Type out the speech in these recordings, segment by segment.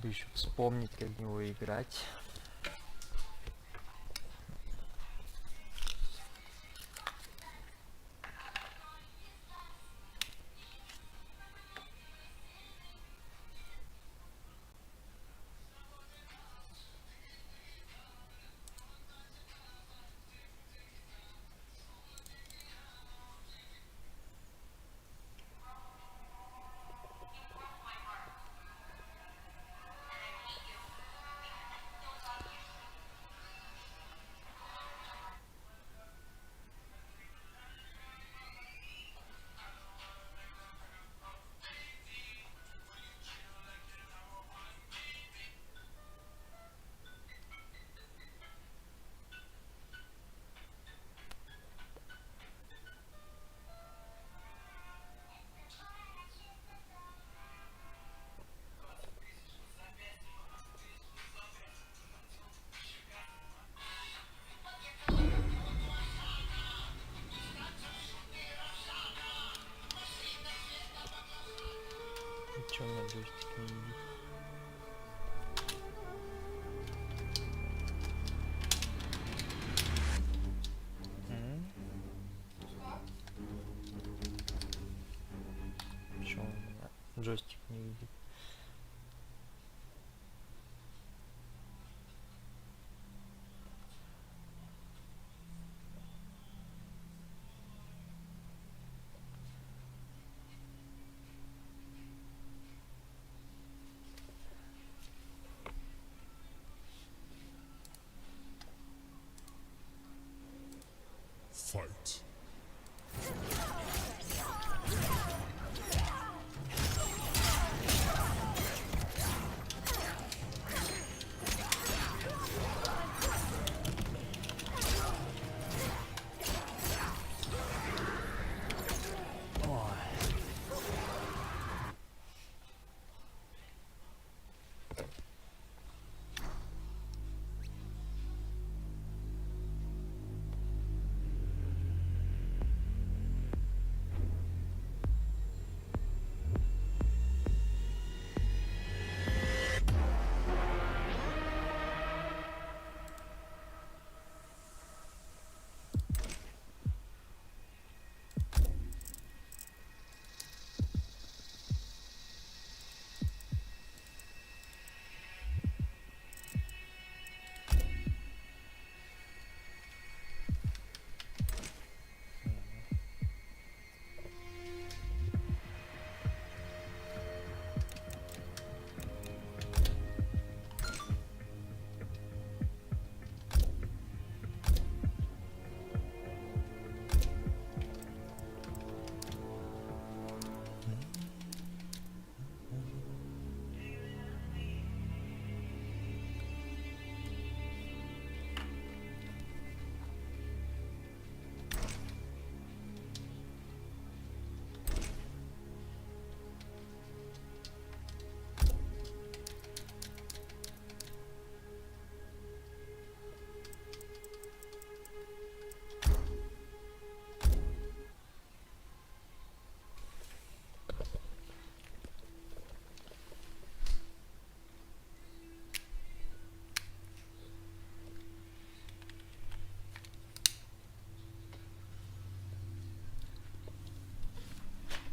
бы еще вспомнить, как в него играть. Че у меня джойстик не видит? Почему у меня джойстик не видит? Fight.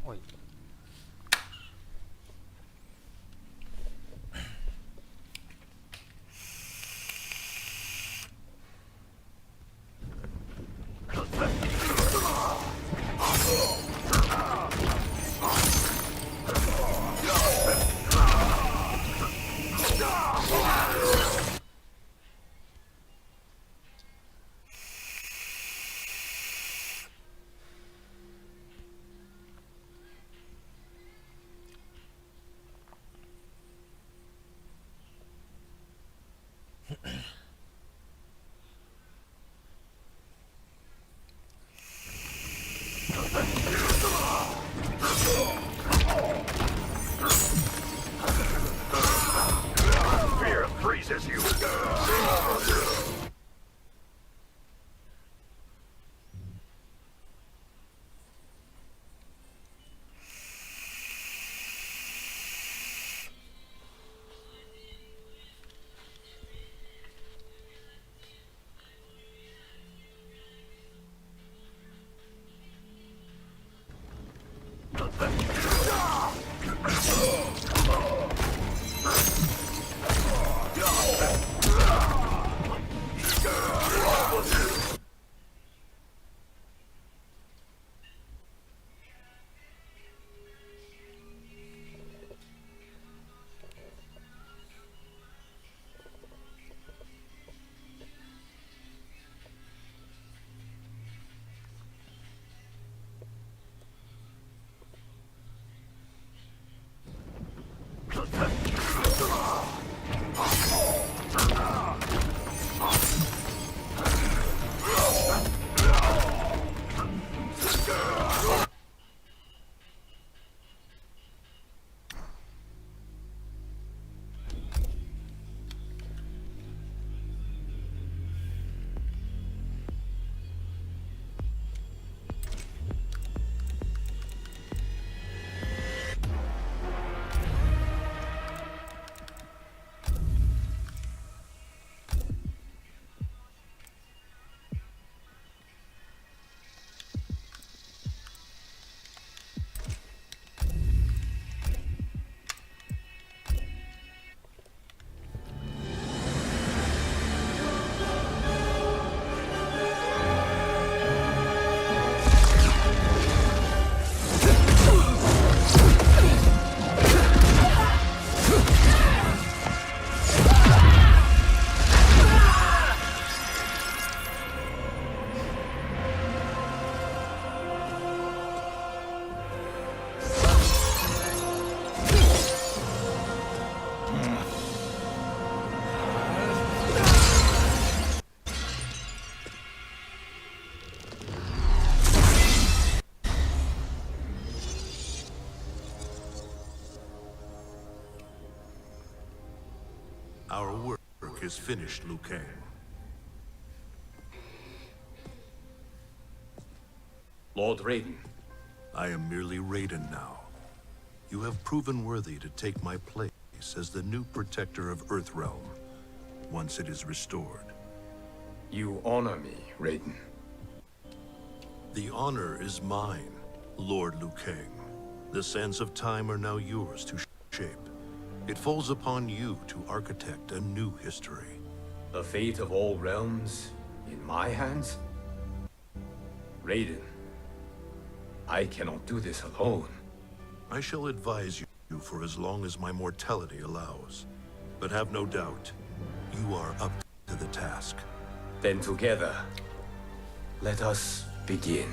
Ой. Fear freezes you. is finished, Liu Kang. Lord Raiden. I am merely Raiden now. You have proven worthy to take my place as the new protector of Earthrealm, once it is restored. You honor me, Raiden. The honor is mine, Lord Liu Kang. The sands of time are now yours to shape. It falls upon you to architect a new history. The fate of all realms in my hands? Raiden, I cannot do this alone. I shall advise you for as long as my mortality allows. But have no doubt, you are up to the task. Then together, let us begin.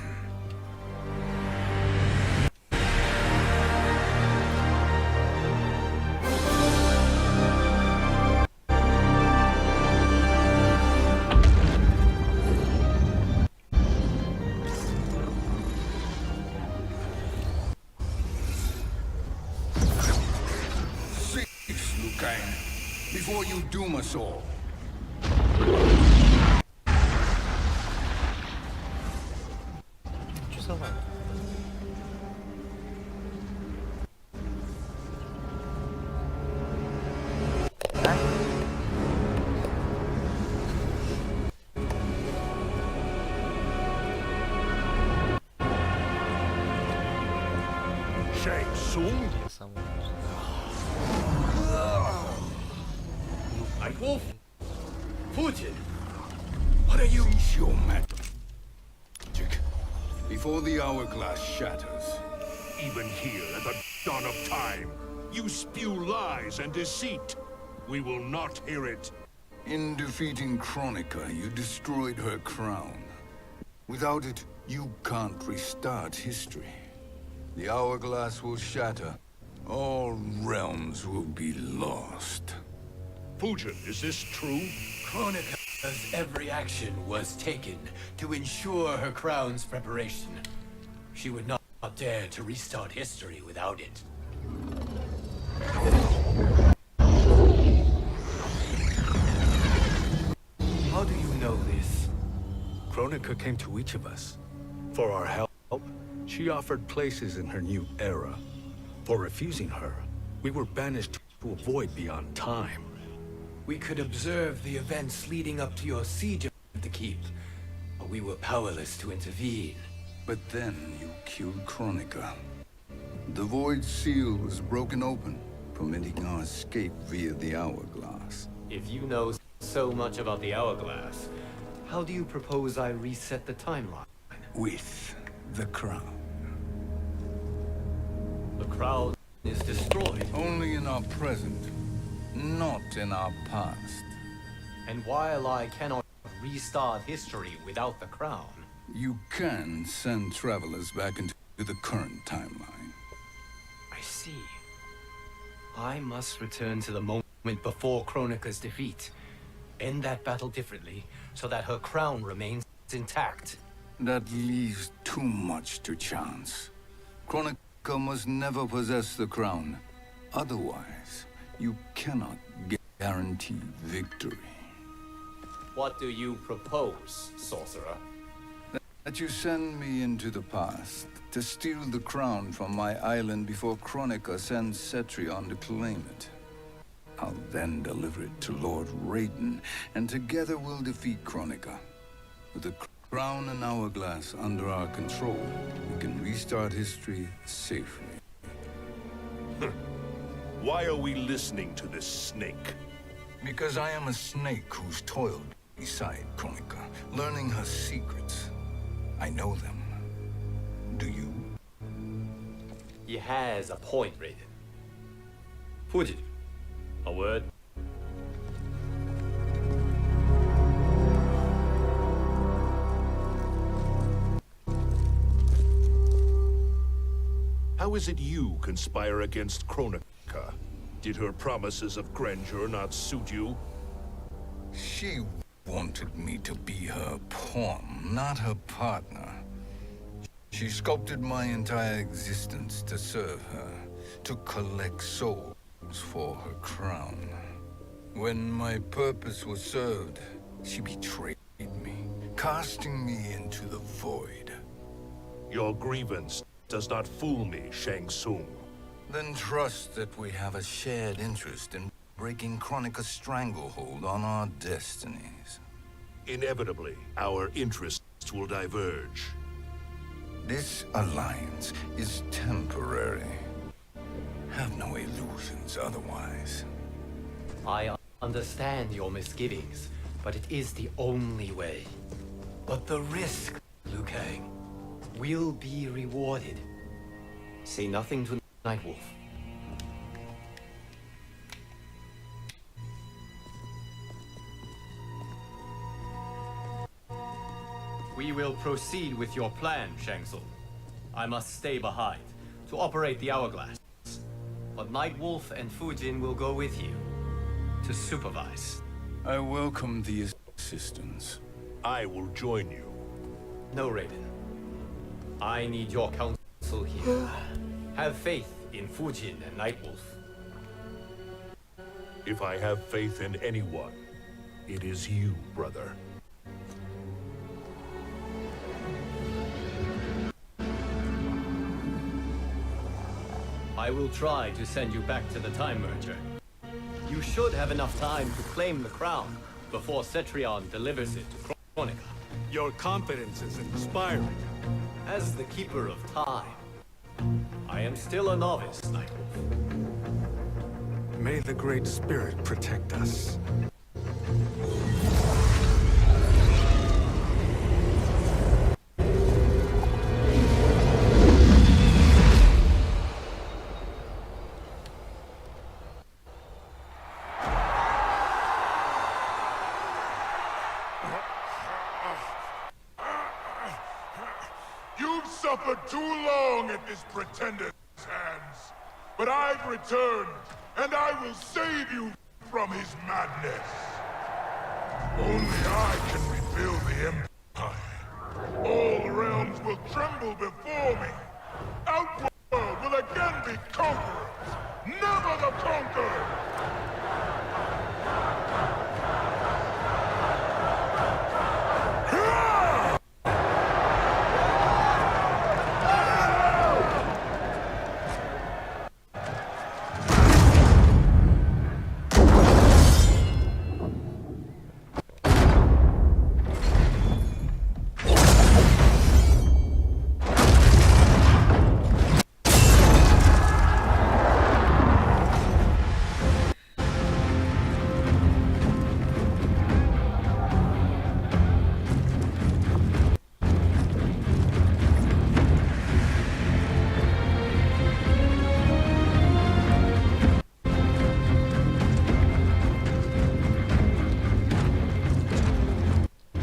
Cease, Liu Kang, before you doom us all. Что за лайк? А? Shang Tsung? Я сам. Wolf? Putin? What are you? Cease your magic before the hourglass shatters. Even here at the dawn of time, you spew lies and deceit. We will not hear it. In defeating Kronika, you destroyed her crown. Without it, you can't restart history. The hourglass will shatter. All realms will be lost. Fujin, is this true? Kronika's every action was taken to ensure her crown's preparation. She would not dare to restart history without it. How do you know this? Kronika came to each of us. For our help, she offered places in her new era. For refusing her, we were banished to a void beyond time. We could observe the events leading up to your siege of the keep, but we were powerless to intervene. But then you killed Kronika. The void seal was broken open, permitting our escape via the hourglass. If you know so much about the hourglass, how do you propose I reset the timeline? With the crown. The crown is destroyed. Only in our present, not in our past. And while I cannot restart history without the crown, You can send travelers back into the current timeline. I see. I must return to the moment before Kronika's defeat. End that battle differently, so that her crown remains intact. That leaves too much to chance. Kronika must never possess the crown. Otherwise, you cannot guarantee victory. What do you propose, sorcerer? That you send me into the past to steal the crown from my island before Kronika sends Cetrion to claim it. I'll then deliver it to Lord Raiden, and together we'll defeat Kronika. With the crown and hourglass under our control, we can restart history safely. Why are we listening to this snake? Because I am a snake who's toiled beside Kronika, learning her secrets. I know them. Do you? He has a point, Raiden. Fujin, a word? How is it you conspire against Kronika? Did her promises of grandeur not suit you? She wanted me to be her pawn, not her partner. She sculpted my entire existence to serve her, to collect souls for her crown. When my purpose was served, she betrayed me, casting me into the void. Your grievance does not fool me, Shang Tsung. Then trust that we have a shared interest in breaking Chronica's stranglehold on our destinies. Inevitably, our interests will diverge. This alliance is temporary. Have no illusions otherwise. I understand your misgivings, but it is the only way. But the risk, Liu Kang, will be rewarded. Say nothing to Nightwolf. We will proceed with your plan, Shang Tsung. I must stay behind to operate the hourglass. But Nightwolf and Fujin will go with you to supervise. I welcome the assistance. I will join you. No, Raiden. I need your counsel here. Have faith in Fujin and Nightwolf. If I have faith in anyone, it is you, brother. I will try to send you back to the Time Merger. You should have enough time to claim the crown before Cetrion delivers it to Kronika. Your confidence is inspiring. As the Keeper of Time, I am still a novice, Nightwolf. May the Great Spirit protect us. You've suffered too long at this pretender's hands. But I've returned, and I will save you from his madness. Only I can rebuild the Empire. All realms will tremble before me. Outworld will again be conquerors, never the conquered!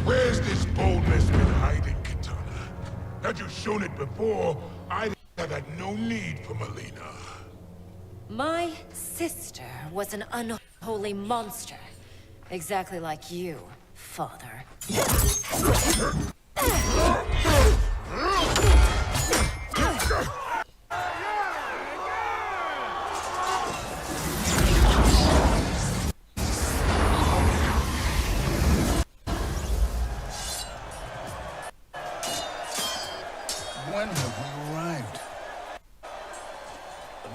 Where's this boldness been hiding, Kitana? Had you shown it before, I'd have had no need for Melina. My sister was an unholy monster. Exactly like you, father. When have we arrived?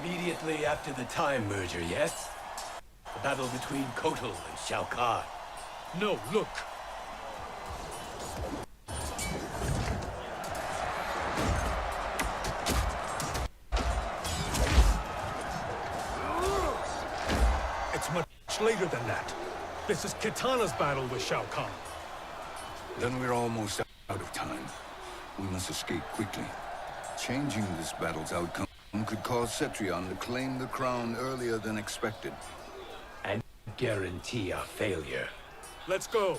Immediately after the Time Merger, yes? The battle between Kotal and Shao Kahn. No, look. It's much later than that. This is Kitana's battle with Shao Kahn. Then we're almost out of time. We must escape quickly. Changing this battle's outcome could cause Cetrion to claim the crown earlier than expected. And guarantee a failure. Let's go.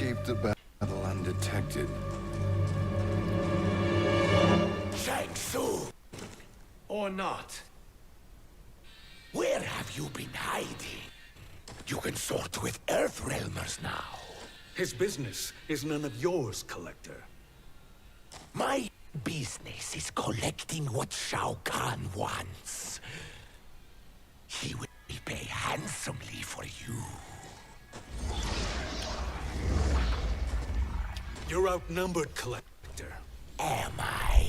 escaped the battle undetected. Shang Tsung! Or not. Where have you been hiding? You can sort with Earthrealmers now. His business is none of yours, Collector. My business is collecting what Shao Kahn wants. He will pay handsomely for you. You're outnumbered, Collector. Am I?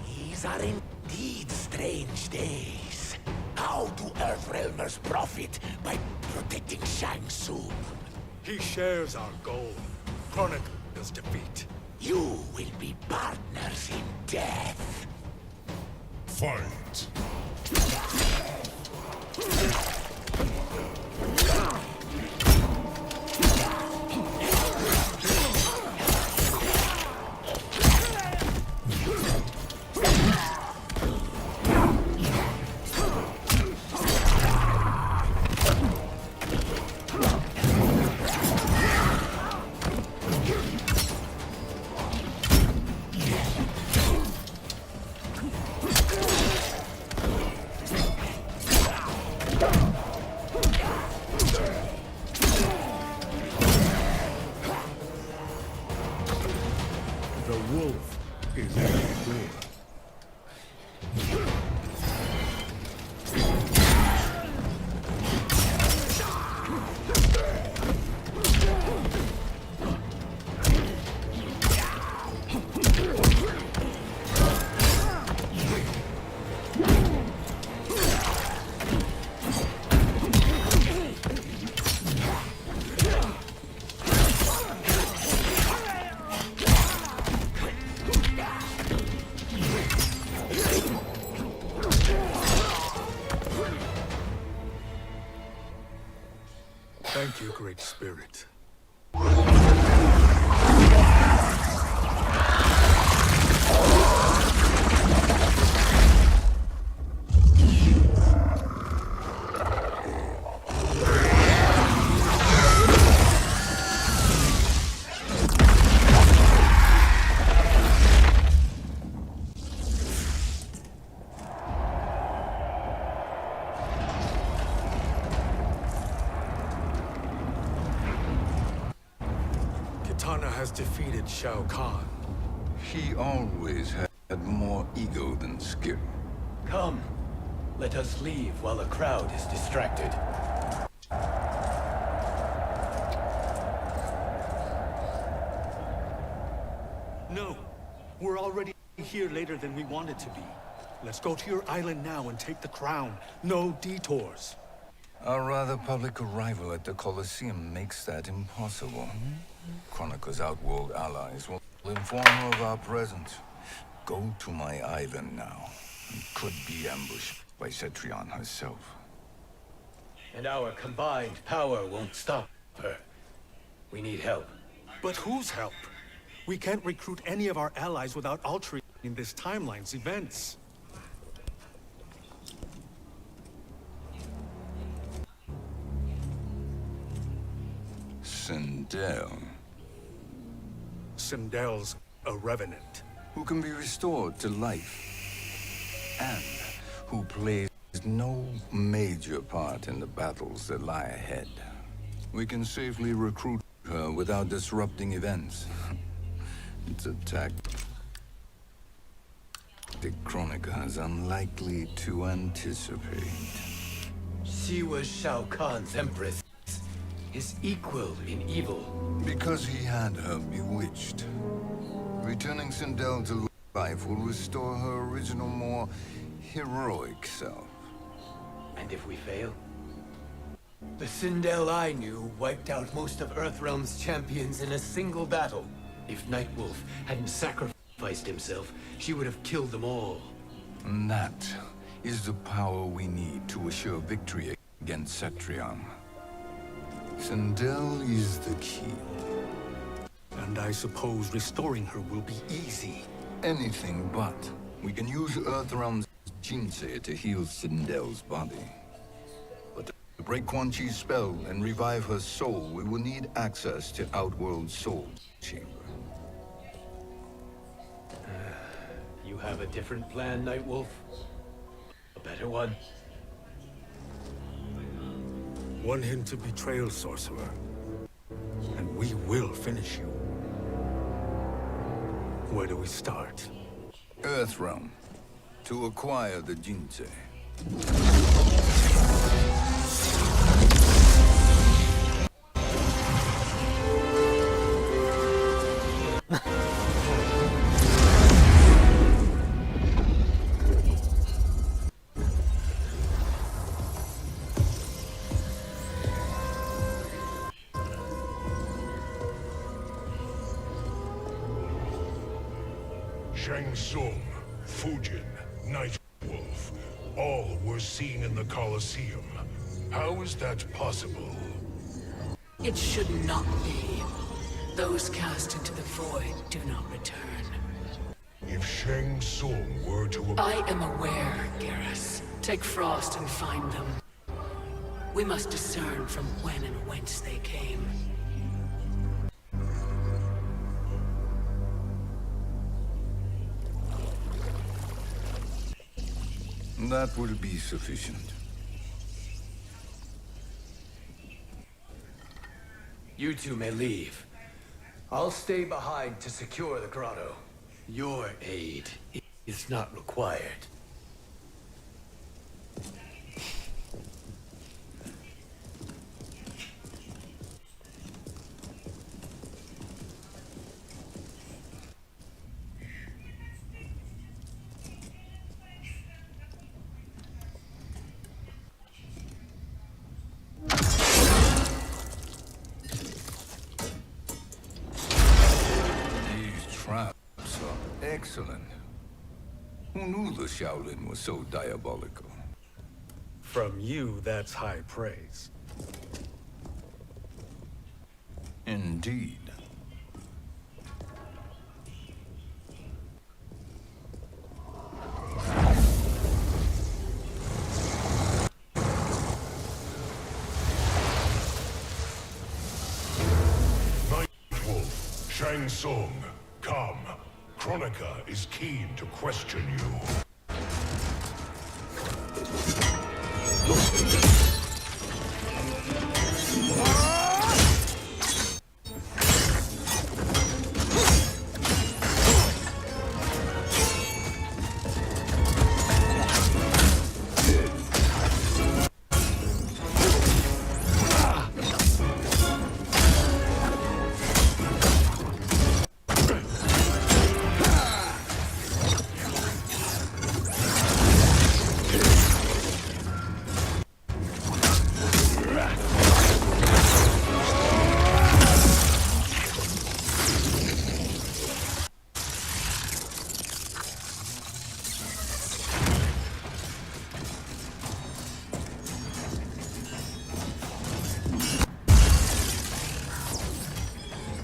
These are indeed strange days. How do Earthrealmers profit by protecting Shang Tsung? He shares our goal. Chronicle's defeat. You will be partners in death. Fight! The wolf is at the door. Thank you, Great Spirit. Kitana has defeated Shao Kahn. He always had more ego than skill. Come, let us leave while the crowd is distracted. No, we're already here later than we wanted to be. Let's go to your island now and take the crown. No detours. Our rather public arrival at the Colosseum makes that impossible. Chronica's outworld allies will inform her of our presence. Go to my island now. It could be ambushed by Cetrion herself. And our combined power won't stop her. We need help. But whose help? We can't recruit any of our allies without altering this timeline's events. Sindel, Sindel's a revenant. who can be restored to life, and who plays no major part in the battles that lie ahead. We can safely recruit her without disrupting events. It's a tactic Chronica is unlikely to anticipate. She was Shao Kahn's empress, his equal in evil. Because he had her bewitched. Returning Sindel to life will restore her original, more heroic self. And if we fail? The Sindel I knew wiped out most of Earthrealm's champions in a single battle. If Nightwolf hadn't sacrificed himself, she would have killed them all. And that is the power we need to assure victory against Cetrion. Sindel is the key. And I suppose restoring her will be easy. Anything but. We can use Earthrealm's Jinsei to heal Sindel's body. But to break Quan Chi's spell and revive her soul, we will need access to Outworld's Soul Chamber. You have a different plan, Nightwolf? A better one? One hint to betrayal, sorcerer. And we will finish you. Where do we start? Earthrealm. To acquire the Jinsei. Shang Tsung, Fujin, Nightwolf, all were seen in the Colosseum. How is that possible? It should not be. Those cast into the void do not return. If Shang Tsung were to... I am aware, Garrus. Take Frost and find them. We must discern from when and whence they came. That will be sufficient. You two may leave. I'll stay behind to secure the grotto. Your aid is not required. Excellent. Who knew the Shaolin was so diabolical? From you, that's high praise. Indeed. Nightwolf, Shang Tsung, come. Kronika is keen to question you.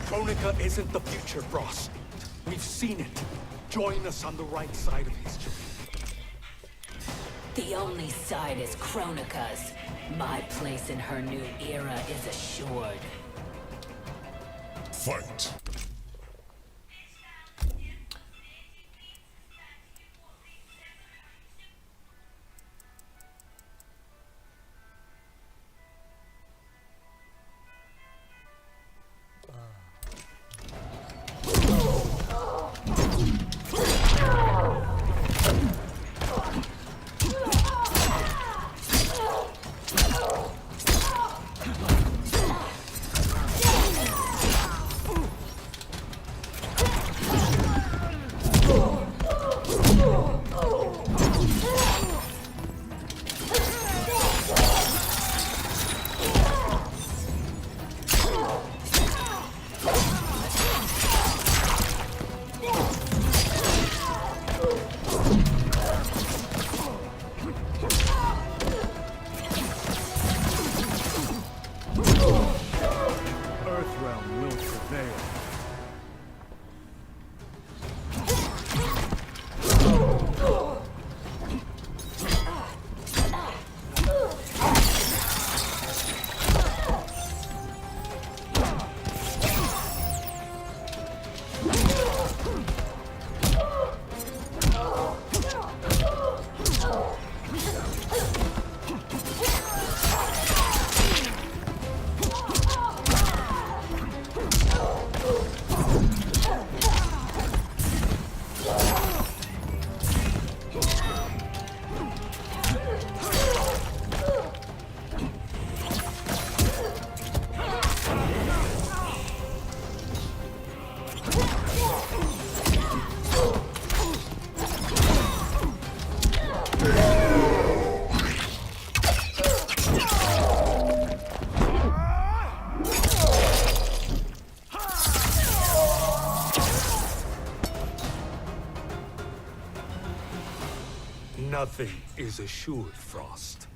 Kronika isn't the future, Frost. We've seen it. Join us on the right side of history. The only side is Kronika's. My place in her new era is assured. Fight. Nothing is assured, Frost.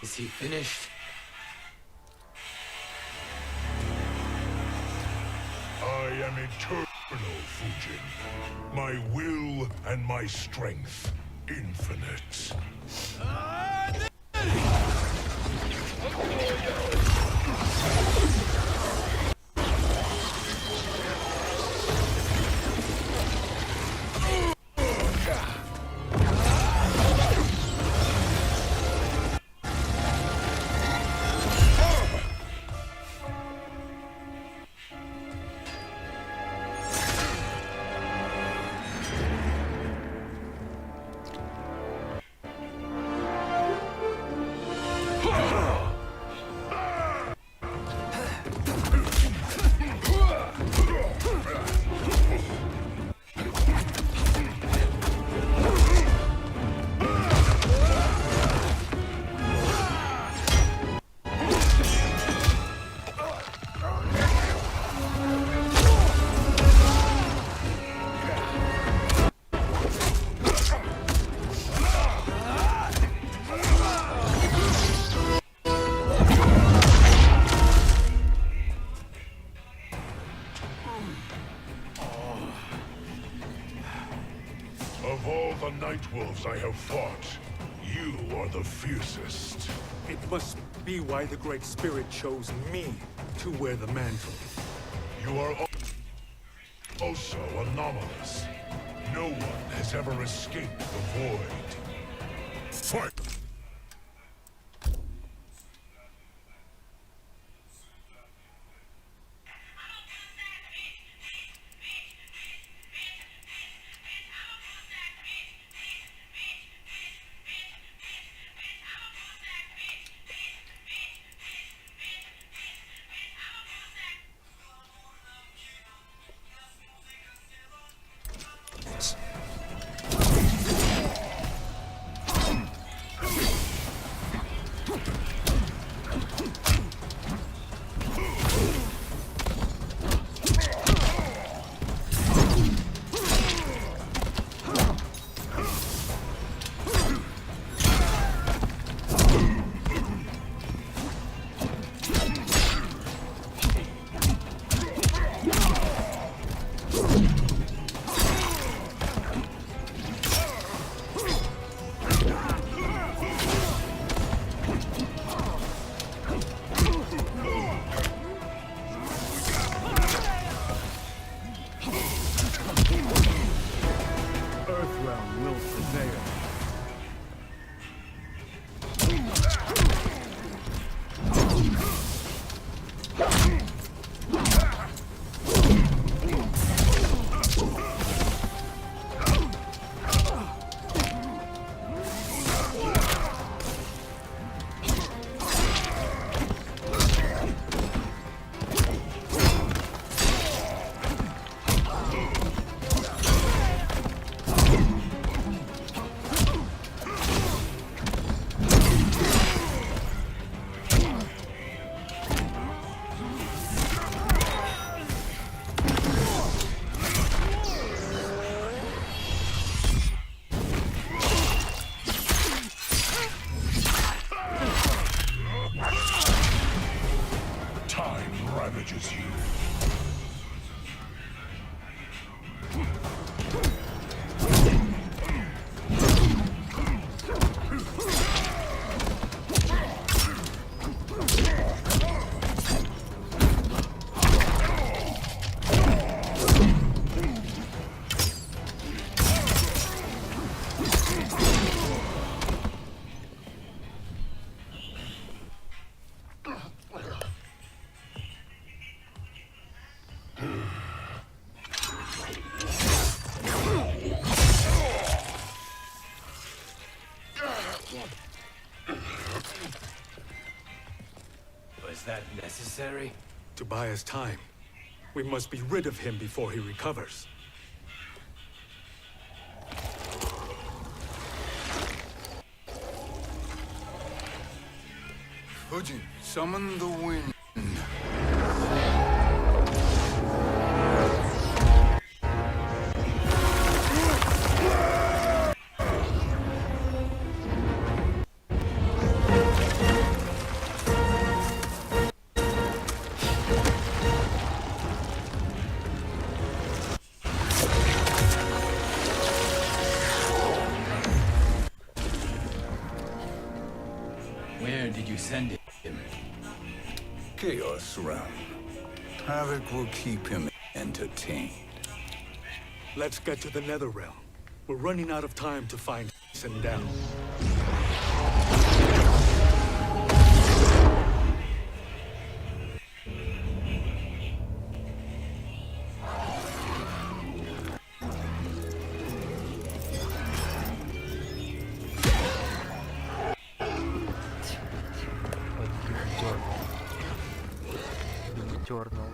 Is he finished? I am eternal, Fujin. My will and my strength infinite. Of all the Nightwolves I have fought, you are the fiercest. It must be why the Great Spirit chose me to wear the mantle. You are also anomalous. No one has ever escaped the void. Fight! Earthrealm will prevail. Time ravages you. Was that necessary? To buy us time. We must be rid of him before he recovers. Fujin, summon the wind. Where did you send him? Chaos realm. Havoc will keep him entertained. Let's get to the Nether Realm. We're running out of time to find Sindel. Дернул.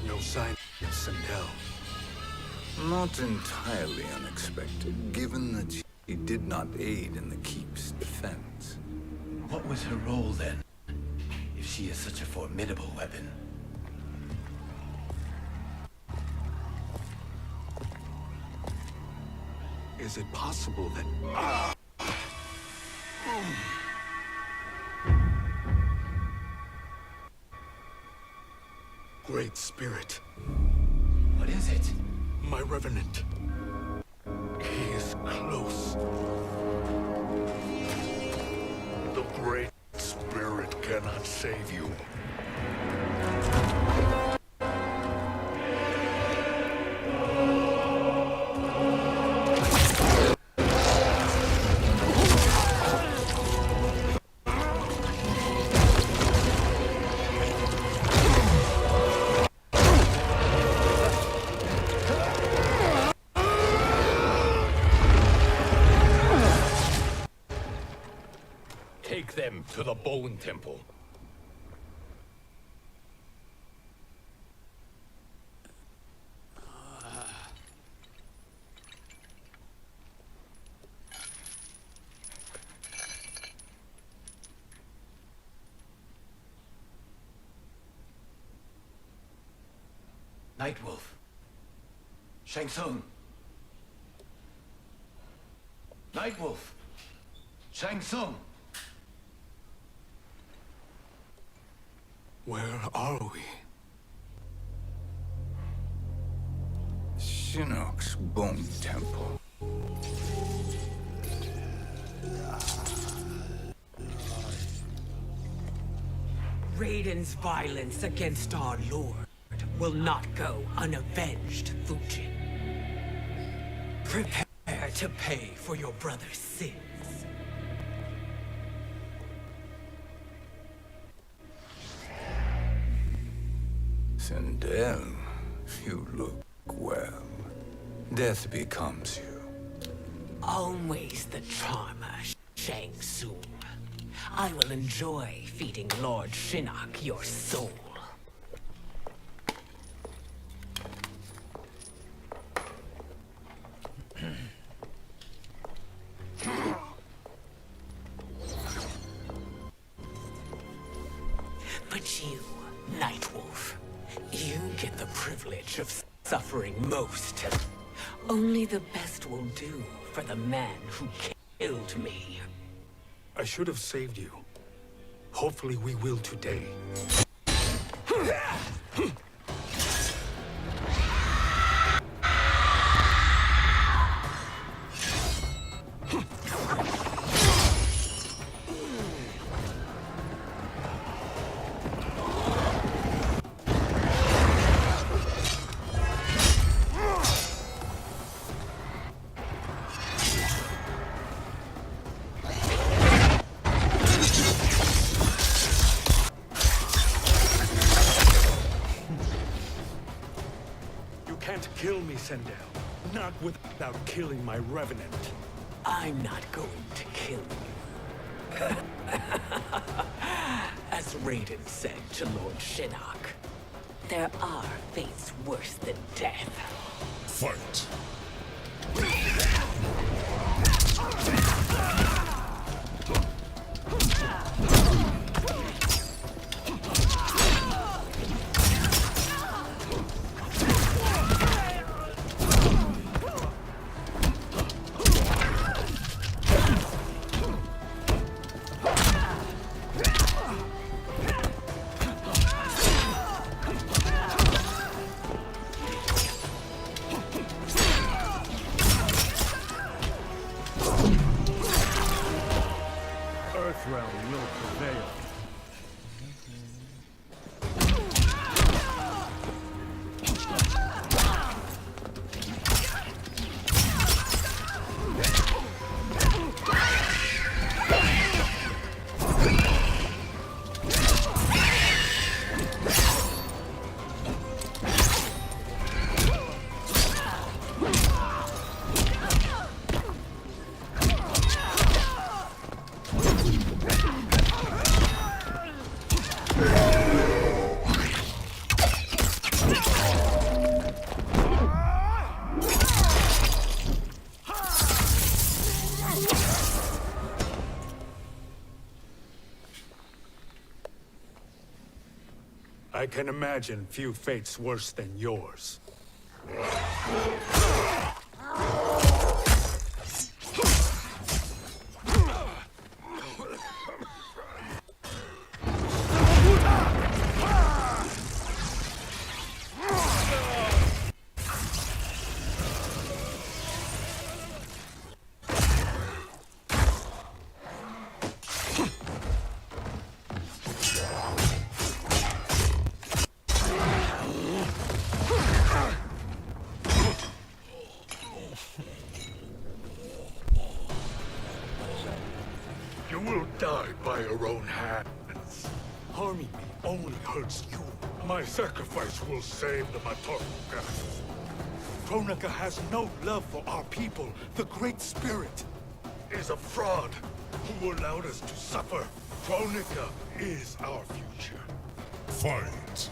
No sign of Sindel. Not entirely unexpected, given that she did not aid in the Keep's defense. What was her role then? If she is such a formidable weapon. Is it possible that... Great Spirit. What is it? My Revenant. He is close. The Great Spirit cannot save you. Take them to the Bone Temple. Nightwolf. Shang Tsung. Nightwolf. Shang Tsung. Where are we? Shinnok's Bone Temple. Raiden's violence against our lord will not go unavenged, Fujin. Prepare to pay for your brother's sins. Sindel, you look well. Death becomes you. Always the charmer, Shang Tsung. I will enjoy feeding Lord Shinnok your soul. But you, Nightwolf, you get the privilege of suffering most. Only the best will do for the man who killed me. I should have saved you. Hopefully we will today. Kill me, Sindel. Not without killing my Revenant. I'm not going to kill you. As Raiden said to Lord Shinnok, there are fates worse than death. Fight. Earthrealm will prevail. I can imagine few fates worse than yours. You will die by your own hands. Harming me only hurts you. My sacrifice will save the Matorka. Kronika has no love for our people. The Great Spirit is a fraud who allowed us to suffer. Kronika is our future. Fight.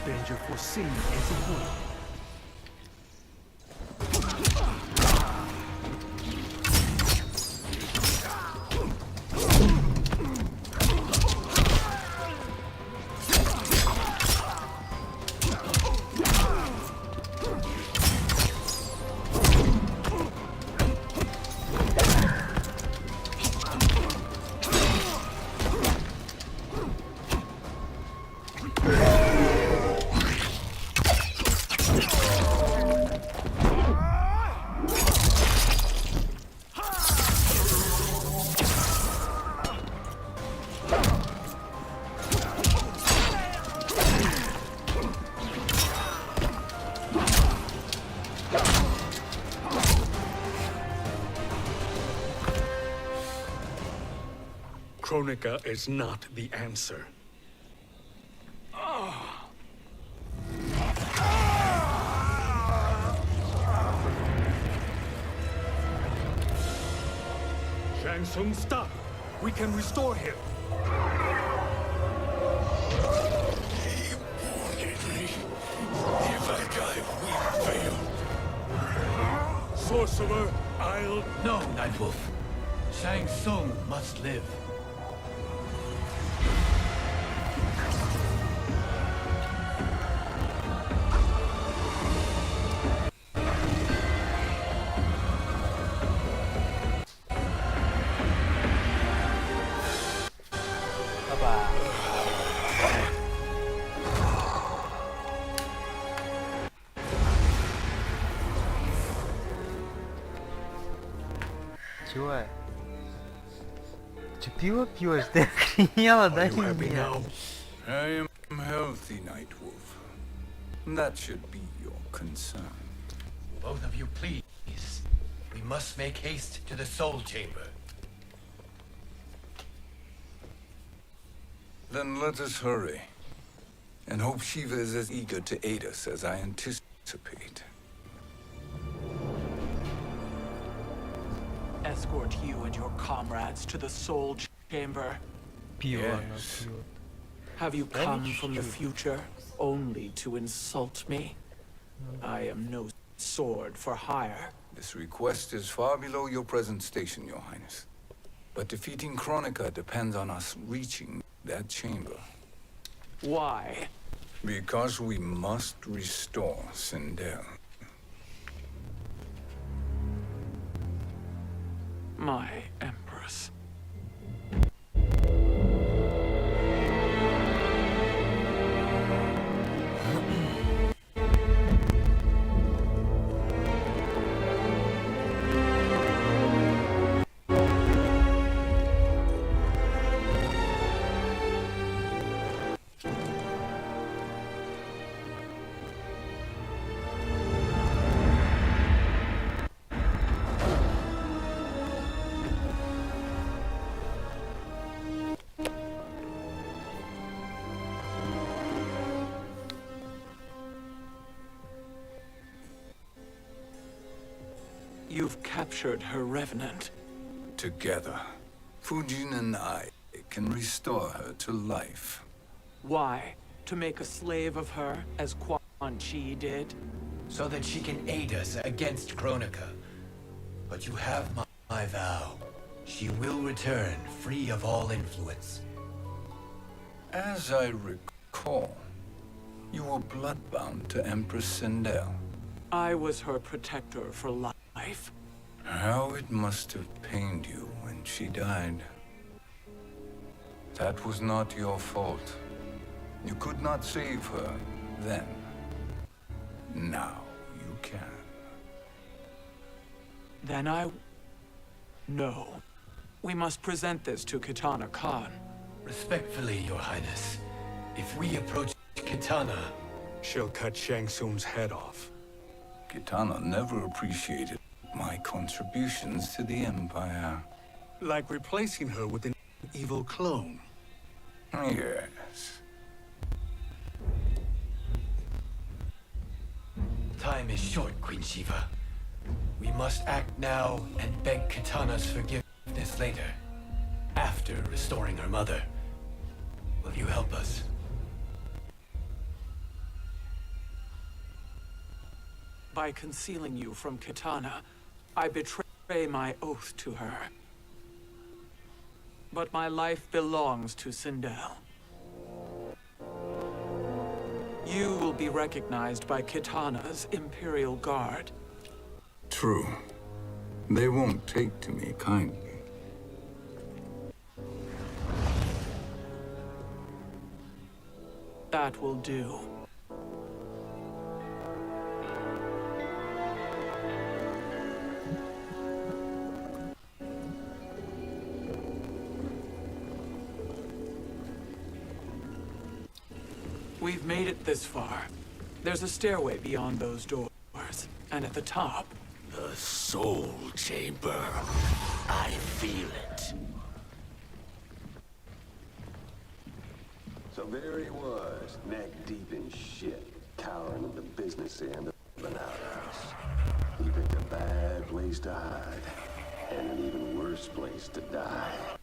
Danger foreseen is avoided. Kronika is not the answer. Shang Tsung, stop! We can restore him. He wanted me. If I die, we fail. Sorcerer, I'll... No, Nightwolf. Shang Tsung must live. чё? Ты пиво пьешь? Ты охренела, да, Are you happy меня? now? I am healthy, Nightwolf. That should be your concern. Both of you, please. We must make haste to the Soul Chamber. Then let us hurry. And hope Shiva is as eager to aid us as I anticipate. Escort you and your comrades to the Soul Chamber. Пиво она Yes. пьет. Have you Let me come from the shoot. future only to insult me? I am no sword for hire. This request is far below your present station, Your Highness. But defeating Kronika depends on us reaching that chamber. Why? Because we must restore Sindel. My Empress. You've captured her revenant. Together, Fujin and I can restore her to life. Why? To make a slave of her, as Quan Chi did? So that she can aid us against Kronika. But you have my vow. She will return free of all influence. As I recall, you were bloodbound to Empress Sindel. I was her protector for life. How it must have pained you when she died. That was not your fault. You could not save her then. Now you can. Then No. We must present this to Kitana Khan. Respectfully, Your Highness, if we approach Kitana, She'll cut Shang Tsung's head off. Kitana never appreciated my contributions to the Empire. Like replacing her with an evil clone. Yes. time is short, Queen Shiva. We must act now and beg Kitana's forgiveness later, after restoring her mother. Will you help us? By concealing you from Kitana, I betray my oath to her. But my life belongs to Sindel. You will be recognized by Kitana's Imperial Guard. True. They won't take to me kindly. That will do. We've made it this far. There's a stairway beyond those doors, and at the top... The Soul Chamber. I feel it. So there he was, neck deep in shit, cowering at the business end of an outhouse. He picked a bad place to hide, and an even worse place to die.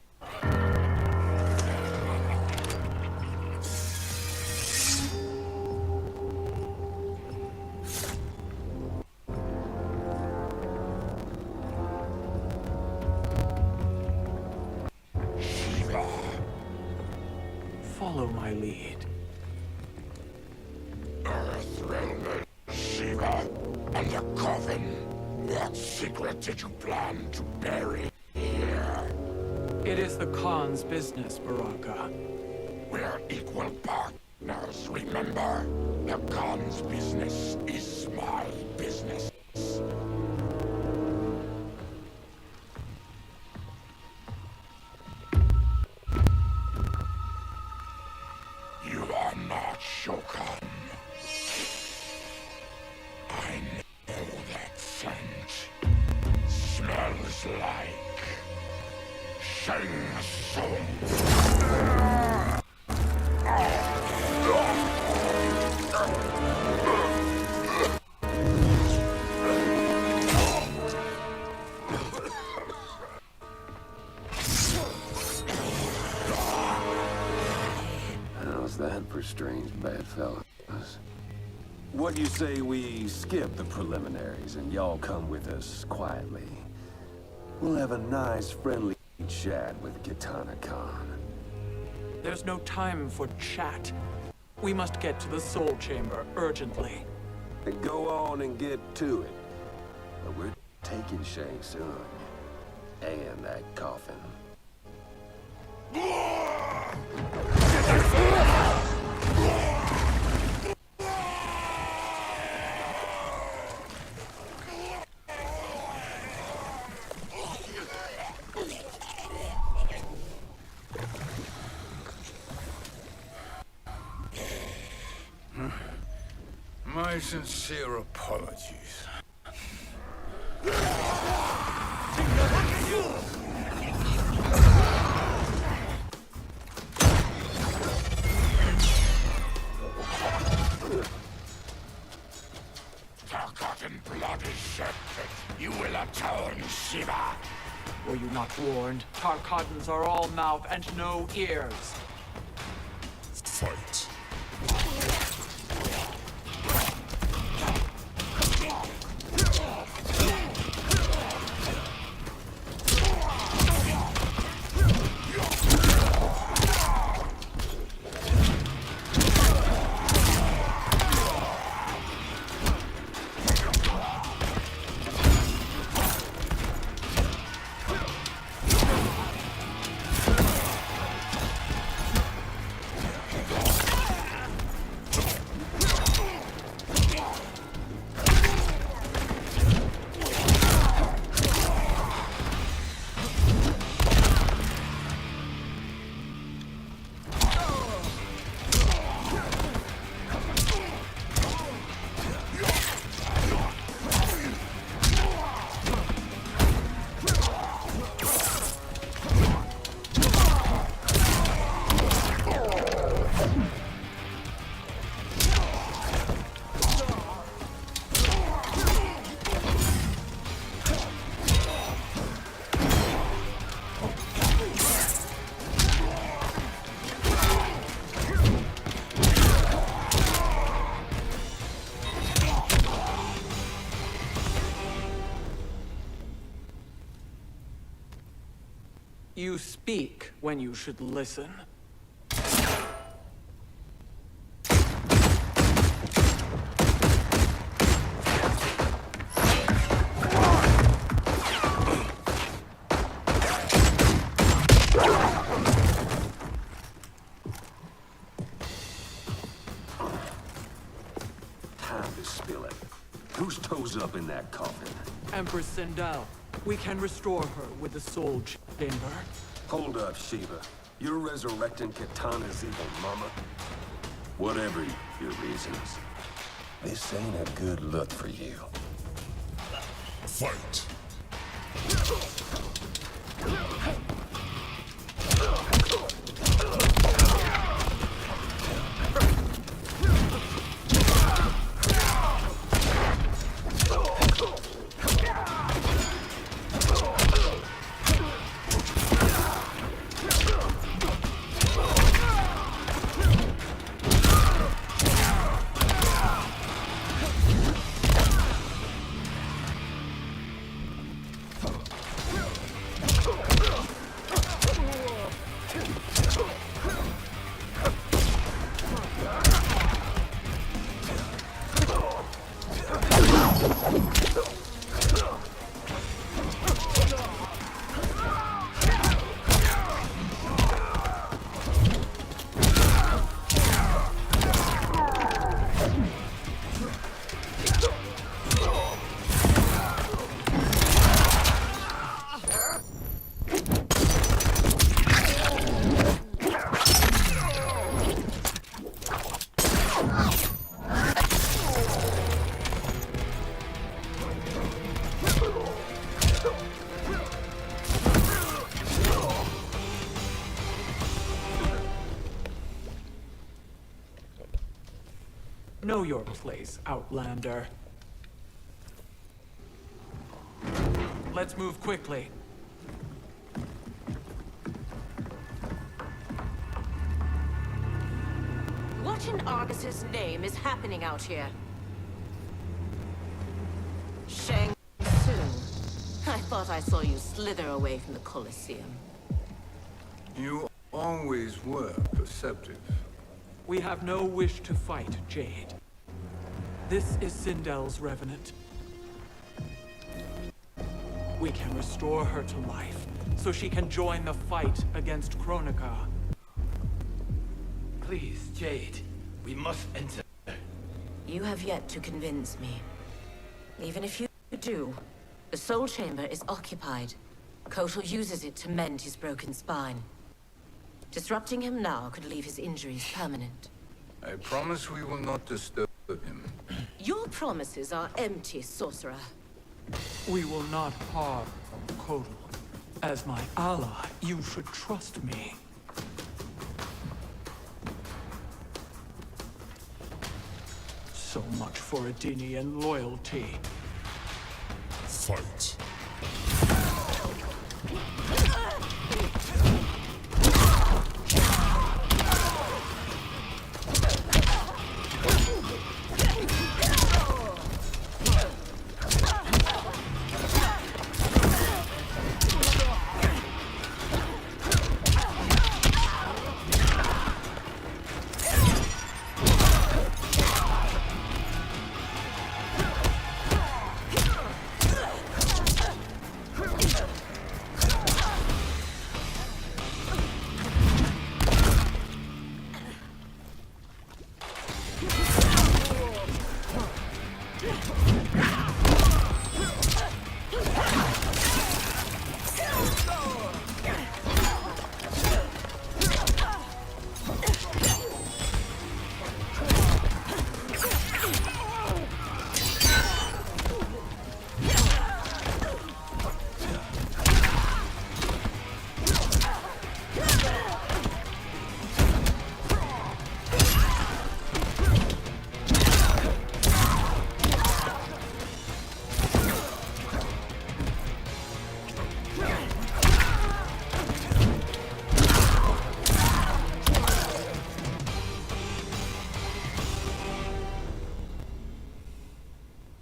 Follow my lead. Earthrealmer, Shiva, and the coffin. What secret did you plan to bury here? It is the Khan's business, Baraka. We're equal partners, remember? The Khan's business is my business. How's that for strange bedfellows? What do you say we skip the preliminaries and y'all come with us quietly? We'll have a nice, friendly chat with Kitana Khan. There's no time for chat. We must get to the Soul Chamber urgently. Then go on and get to it. But we're taking Shang soon. And that coffin. My sincere apologies. Forgotten blood is shed. You will atone, Shiva. Were you not warned? Tarkatans are all mouth and no ears. Fight. You speak when you should listen. Time to spill it. Whose toes up in that coffin? Empress Sindel. We can restore her with the Soul Chamber. Hold up, Shiva. You're resurrecting Kitana's evil mama? Whatever your reasons, this ain't a good look for you. Fight. Know your place, Outlander. Let's move quickly. What in Argus's name is happening out here? Shang Tsung. I thought I saw you slither away from the Colosseum. You always were perceptive. We have no wish to fight, Jade. This is Sindel's Revenant. We can restore her to life, so she can join the fight against Kronika. Please, Jade, we must enter. You have yet to convince me. Even if you do, the Soul Chamber is occupied. Kotal uses it to mend his broken spine. Disrupting him now could leave his injuries permanent. I promise we will not disturb him. Your promises are empty, sorcerer. We will not harm Kotal. As my ally, you should trust me. So much for Adenian loyalty. Fight.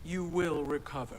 You will recover.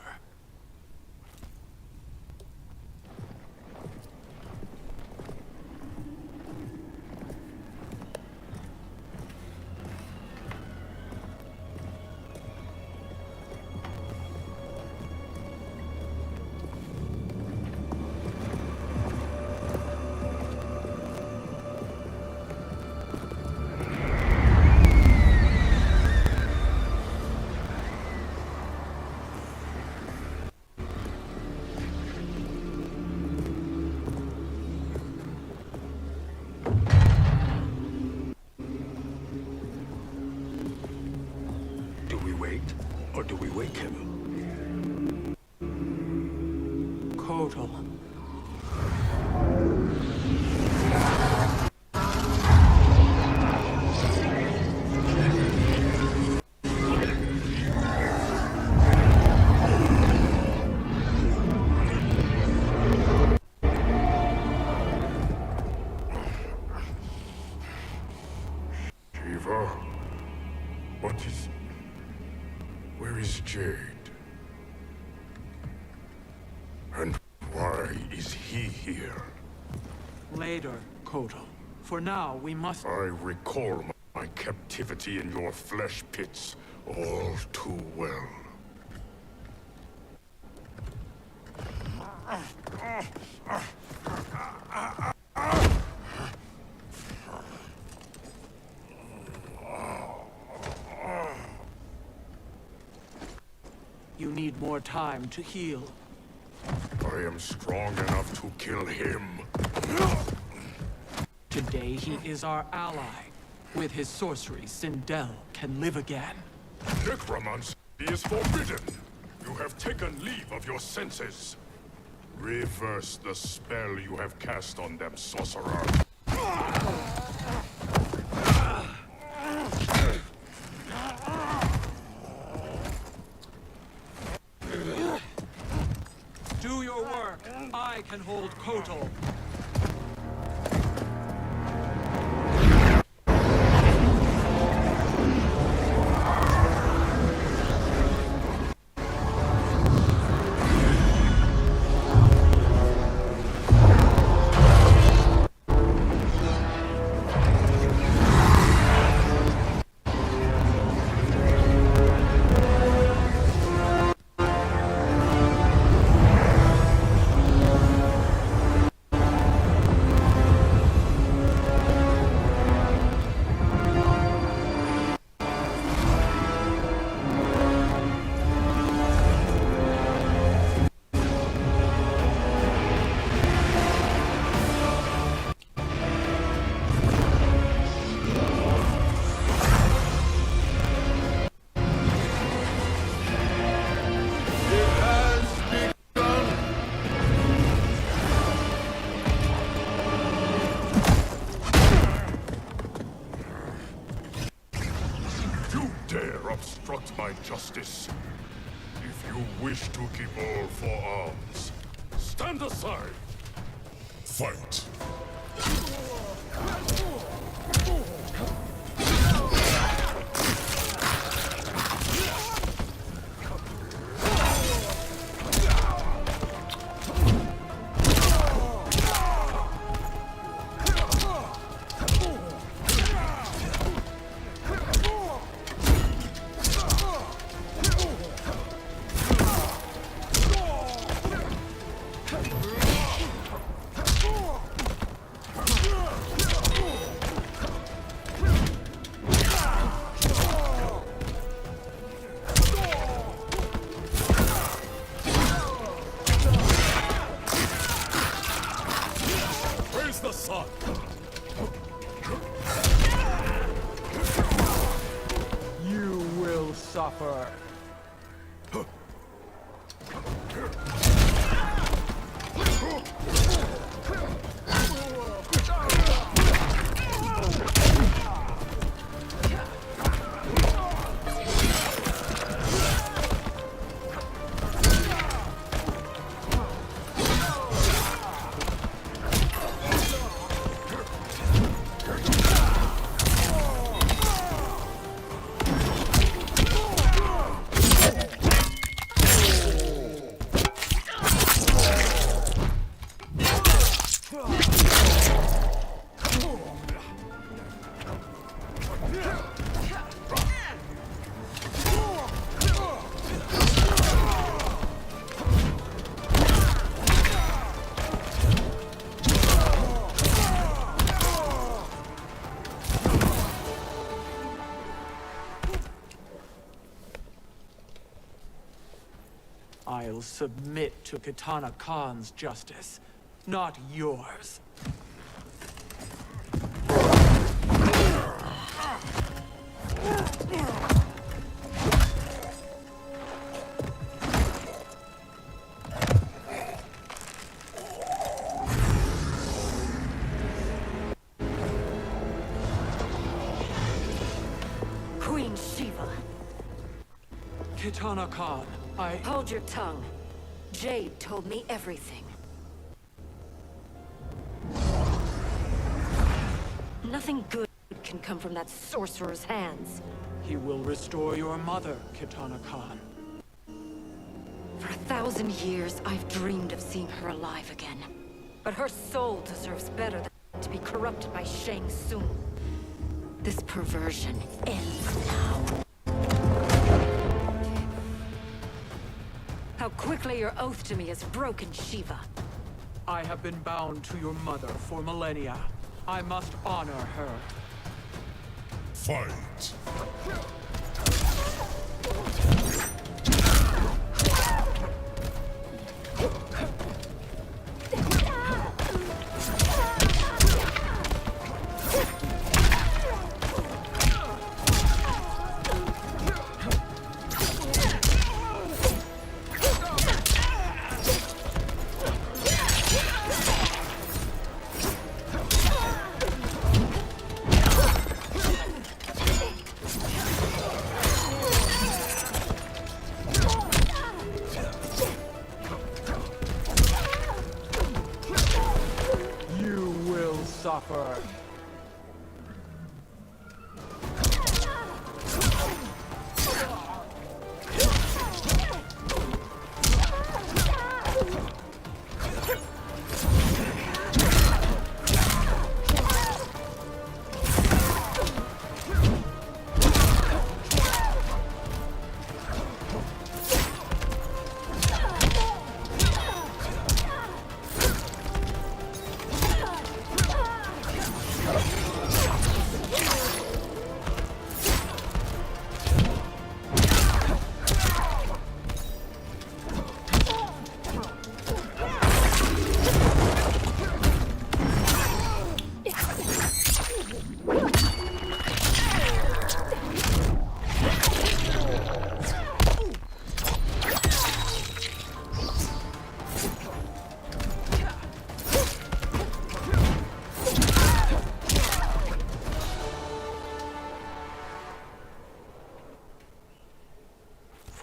Do we wait, or do we wake him? Kotal. Shiva, where is Jade? And why is he here? Later, Kotal. For now, we must... I recall my captivity in your flesh pits all too well. You need more time to heal. I am strong enough to kill him. Today, he is our ally. With his sorcery, Sindel can live again. Necromancy is forbidden. You have taken leave of your senses. Reverse the spell you have cast on them, sorcerer. Do your work. I can hold Kotal. obstruct my justice. If you wish to keep all four arms, stand aside. Fight. You will suffer. I'll submit to Kitana Khan's justice, not yours. Queen Shiva. Kitana Khan, Hold your tongue. Jade told me everything. Nothing good can come from that sorcerer's hands. He will restore your mother, Kitana Khan. For 1,000 years, I've dreamed of seeing her alive again. But her soul deserves better than to be corrupted by Shang Tsung. This perversion ends now. How quickly your oath to me has broken, Shiva. I have been bound to your mother for millennia. I must honor her. Fight. Suffer.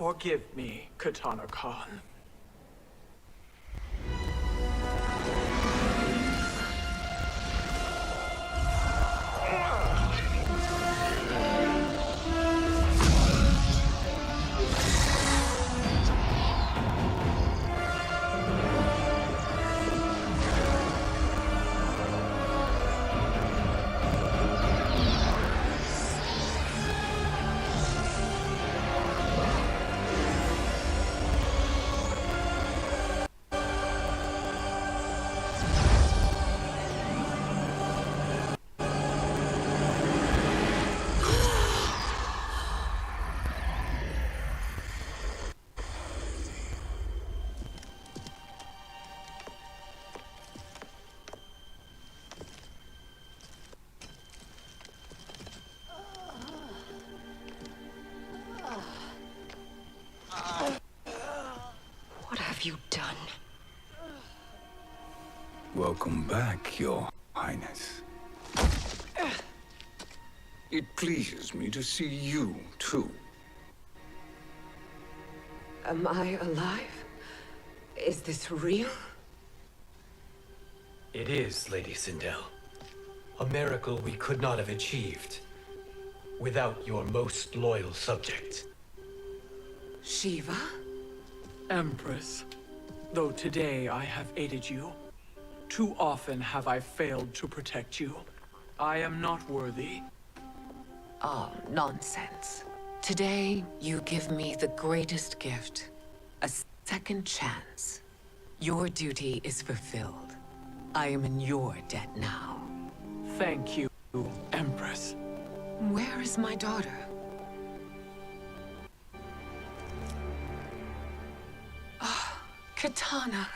Forgive me, Katana Khan. What have you done? Welcome back, Your Highness. It pleases me to see you, too. Am I alive? Is this real? It is, Lady Sindel. A miracle we could not have achieved without your most loyal subject. Shiva? Empress, though today I have aided you, too often have I failed to protect you. I am not worthy. Oh, nonsense. Today, you give me the greatest gift. A second chance. Your duty is fulfilled. I am in your debt now. Thank you, Empress. Where is my daughter? Ah, Katana.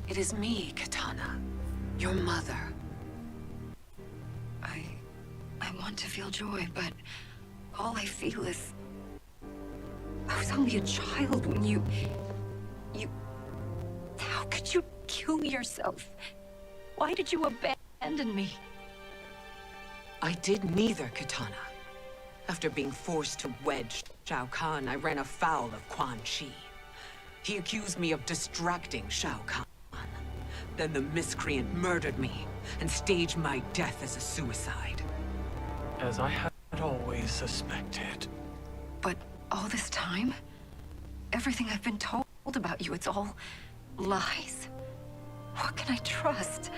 It is me, Katana. Your mother. I want to feel joy, but all I feel is... I was only a child when you... How could you kill yourself? Why did you abandon me? I did neither, Katana. After being forced to wedge Shao Kahn, I ran afoul of Quan Chi. He accused me of distracting Shao Kahn. Then the miscreant murdered me and staged my death as a suicide. As I had always suspected. But all this time? Everything I've been told about you, it's all lies. What can I trust?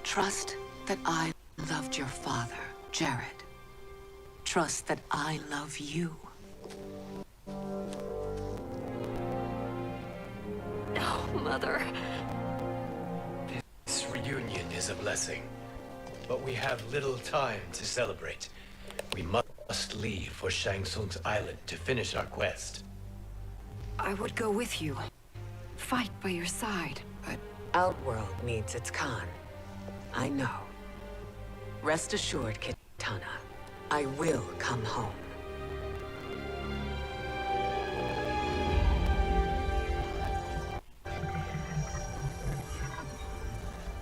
Trust that I loved your father, Jared. Trust that I love you. No, Mother. This reunion is a blessing, but we have little time to celebrate. We must leave for Shang Tsung's island to finish our quest. I would go with you. Fight by your side. But Outworld needs its Khan. I know. Rest assured, Kitana. I will come home.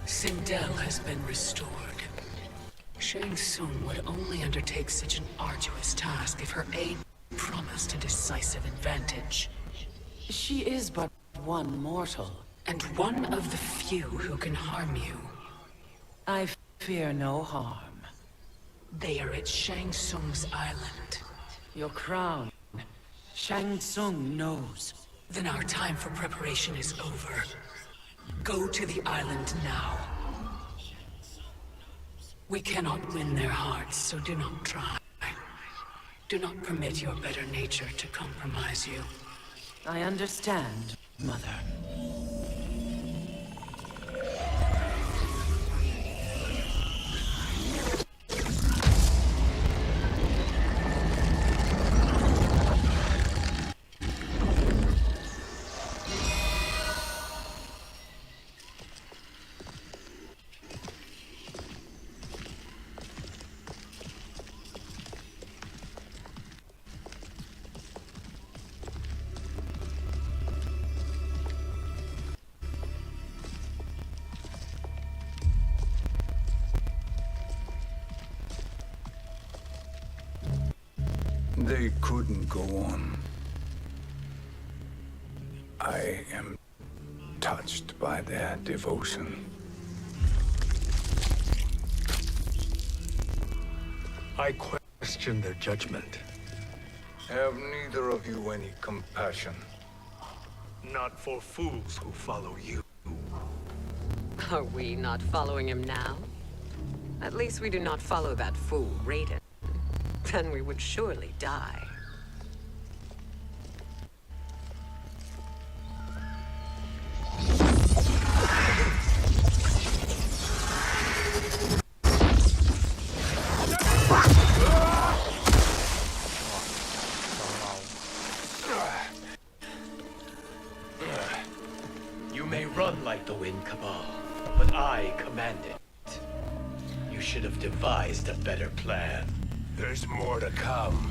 Sindel has been restored. Shang Tsung would only undertake such an arduous task if her aid promised a decisive advantage. She is but one mortal. And one of the few who can harm you. I fear no harm. They are at Shang Tsung's island. Your crown. Shang Tsung knows. Then our time for preparation is over. Go to the island now. We cannot win their hearts, so do not try. Do not permit your better nature to compromise you. I understand, Mother. They couldn't go on. I am touched by their devotion. I question their judgment. Have neither of you any compassion? Not for fools who follow you. Are we not following him now? At least we do not follow that fool, Raiden. Then we would surely die. You may run like the wind, Cabal, but I command it. You should have devised a better plan. There's more to come.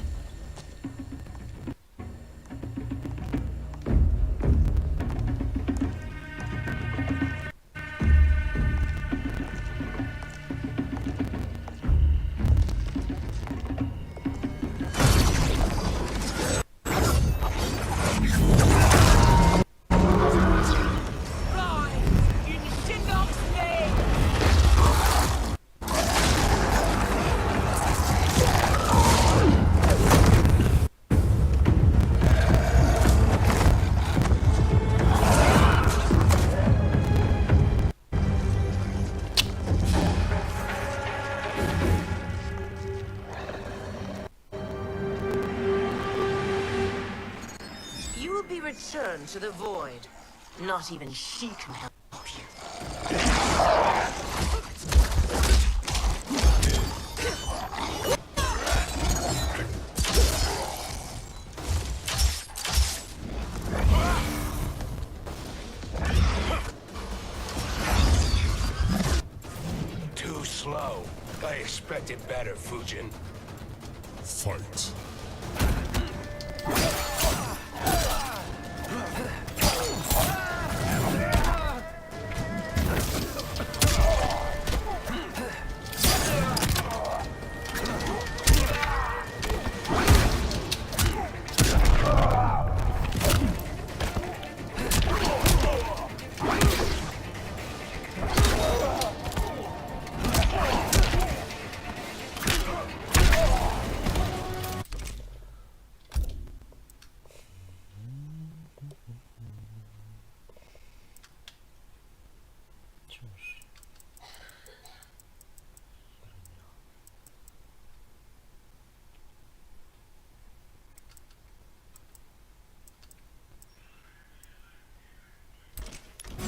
Return to the void. Not even she can help you. Too slow. I expected better, Fujin. Fight.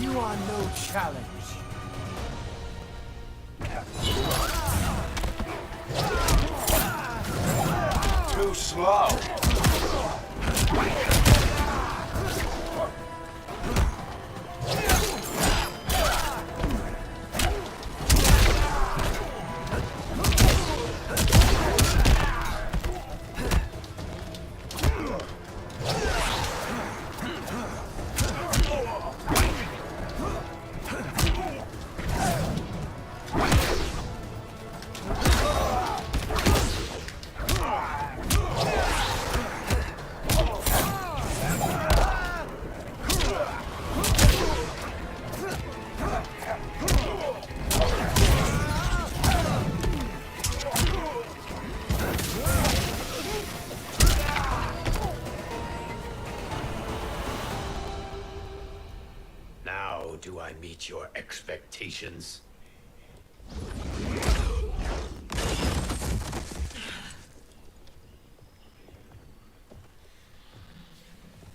You are no challenge. Too slow. Do I meet your expectations?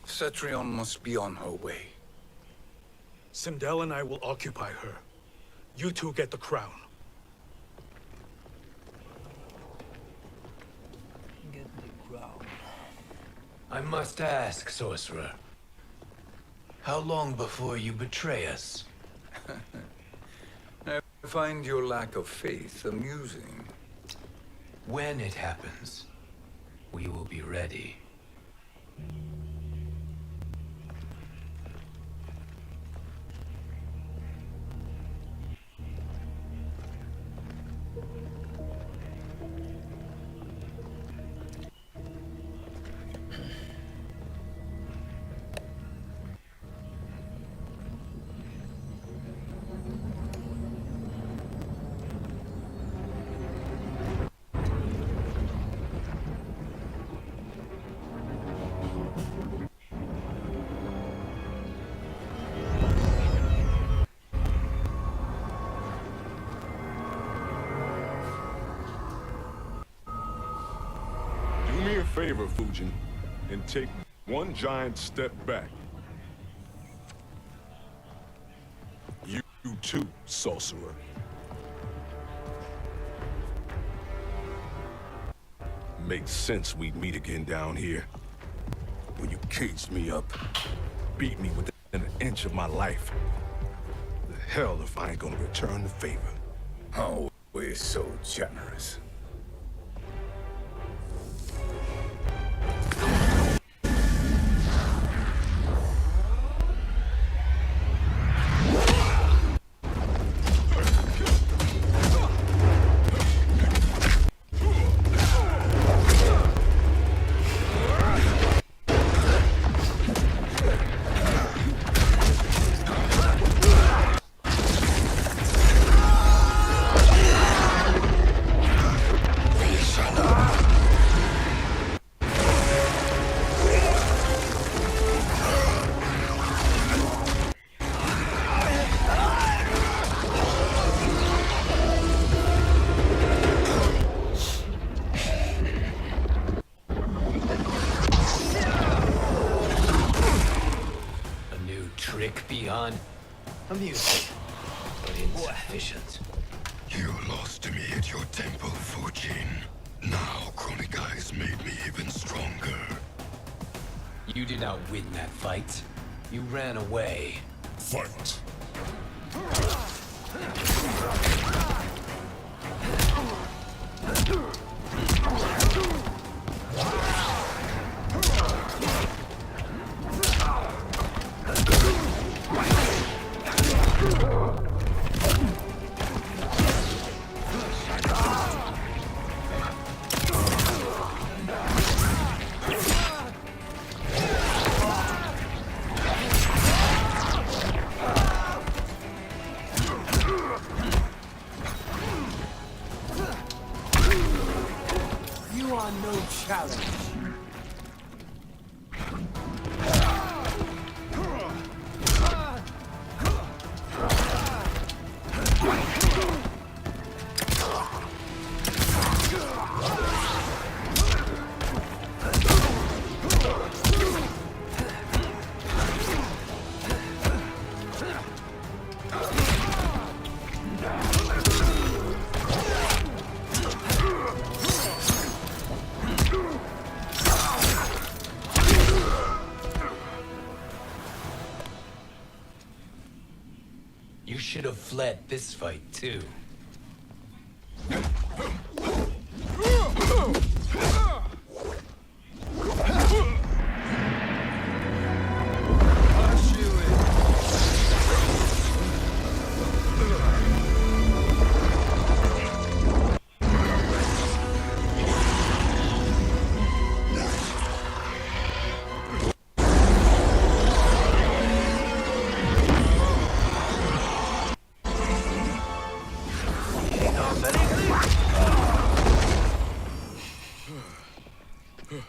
Cetrion must be on her way. Sindel and I will occupy her. You two get the crown. Get the crown. I must ask, sorcerer. How long before you betray us? I find your lack of faith amusing. When it happens, we will be ready. favor, Fujin, and take one giant step back. You too, sorcerer. Makes sense we'd meet again down here. When you caged me up, beat me within an inch of my life. The hell if I ain't gonna return the favor. Always so generous. Amusing, but insufficient. You lost to me at your temple, Fujin. Now Kronika has made me even stronger. You did not win that fight. You ran away. Fight! You are no challenge. You should have fled this fight, too.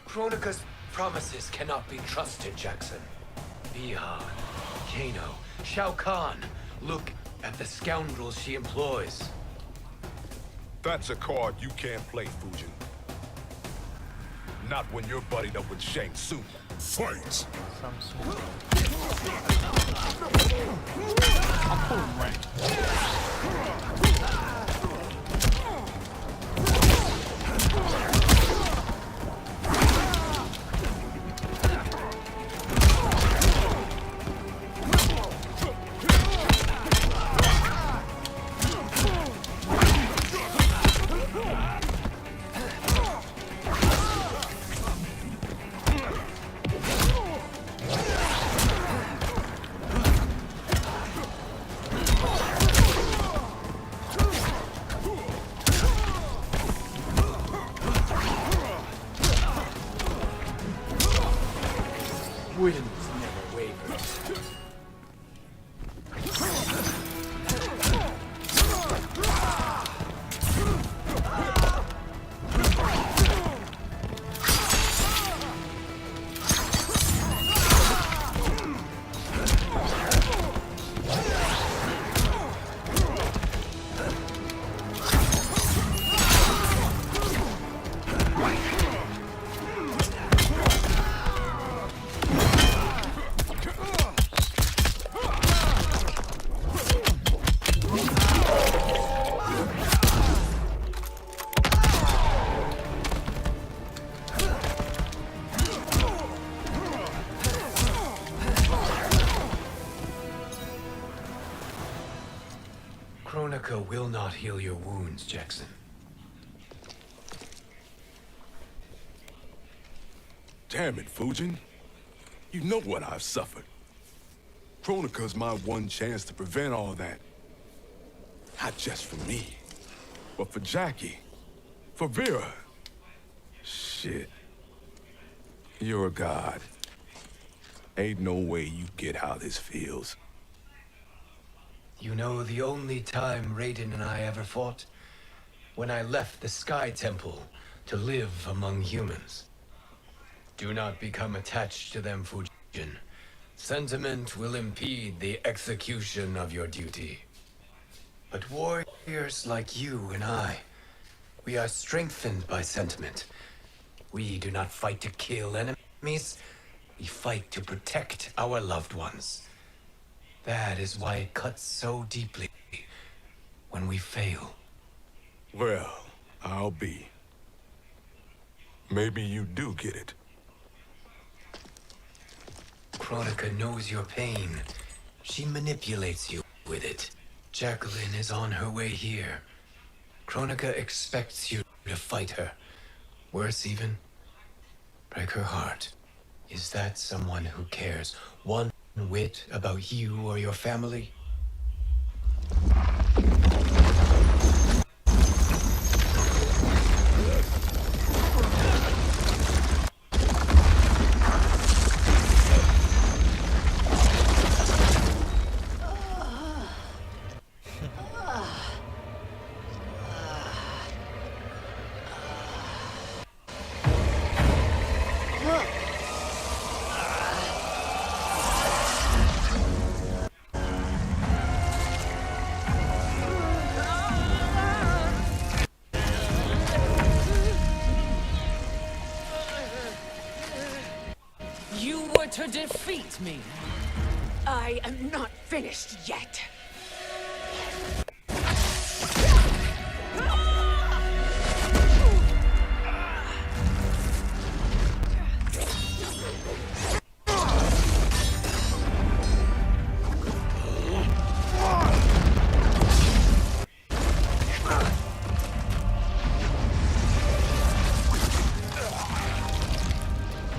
Kronika's promises cannot be trusted, Jackson. Bihan, Kano, Shao Kahn. Look at the scoundrels she employs. That's a card you can't play, Fujin. Not when you're buddied up with Shang Tsung. Fight! I'm pulling rank. Kronika will not heal your wounds, Jackson. Damn it, Fujin. You know what I've suffered. Kronika's my one chance to prevent all that. Not just for me, but for Jackie, for Vera. Shit. You're a god. Ain't no way you get how this feels. You know the only time Raiden and I ever fought? When I left the Sky Temple to live among humans. Do not become attached to them, Fujin. Sentiment will impede the execution of your duty. But warriors like you and I, we are strengthened by sentiment. We do not fight to kill enemies. We fight to protect our loved ones. That is why it cuts so deeply when we fail. Well, I'll be. Maybe you do get it. Kronika knows your pain. She manipulates you with it. Jacqueline is on her way here. Kronika expects you to fight her. Worse even, break her heart. Is that someone who cares one whit about you or your family? To defeat me. I am not finished yet.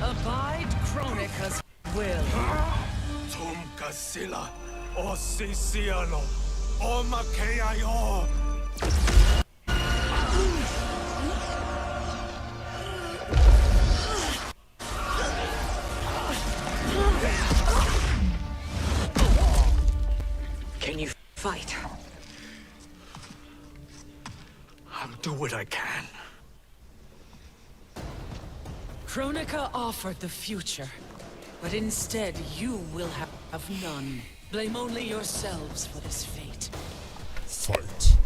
Abide Kronika's will. Tumkasila, Osisiano, Omakeayo. Can you fight? I'll do what I can. Kronika offered the future, but instead you will have none. Blame only yourselves for this fate. Fight.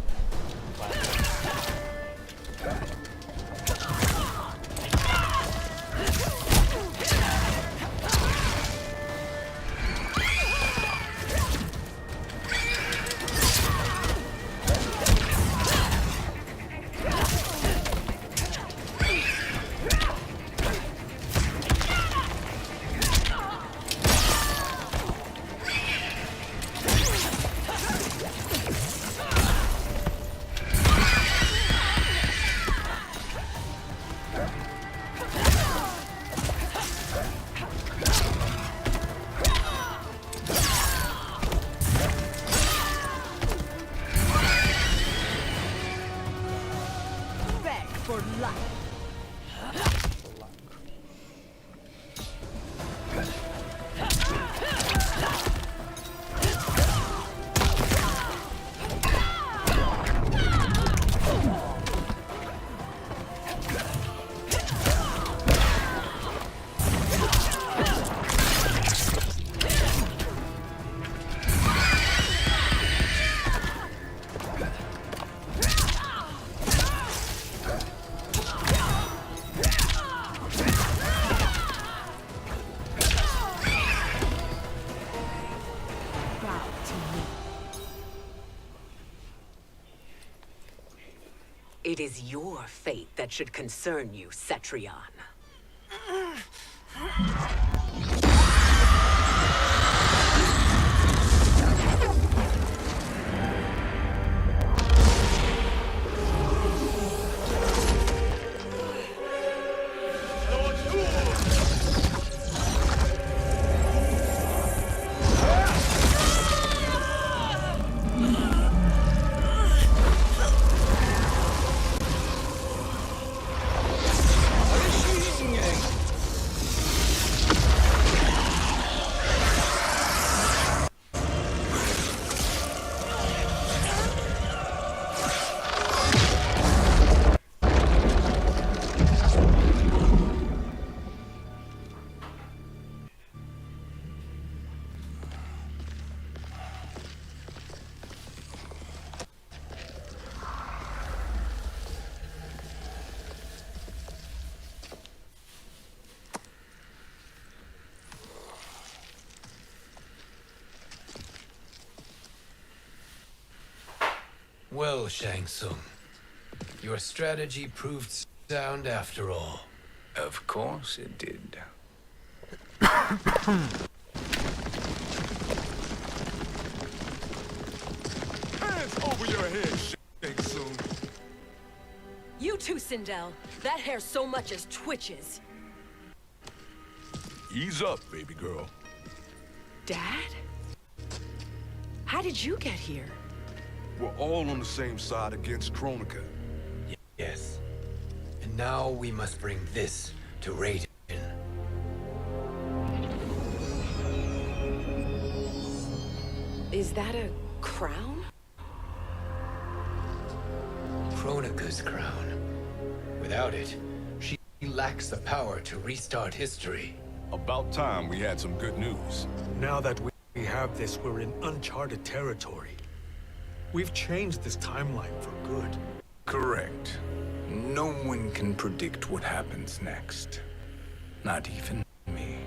For life. It is your fate that should concern you, Cetrion. Well, Shang Tsung, your strategy proved sound after all. Of course it did. Hands over your head, Shang Tsung. You too, Sindel. That hair so much as twitches. Ease up, baby girl. Dad? How did you get here? We're all on the same side against Kronika. Yes. And now we must bring this to Raiden. Is that a crown? Kronika's crown. Without it, she lacks the power to restart history. About time we had some good news. Now that we have this, we're in uncharted territory. We've changed this timeline for good. Correct. No one can predict what happens next. Not even me.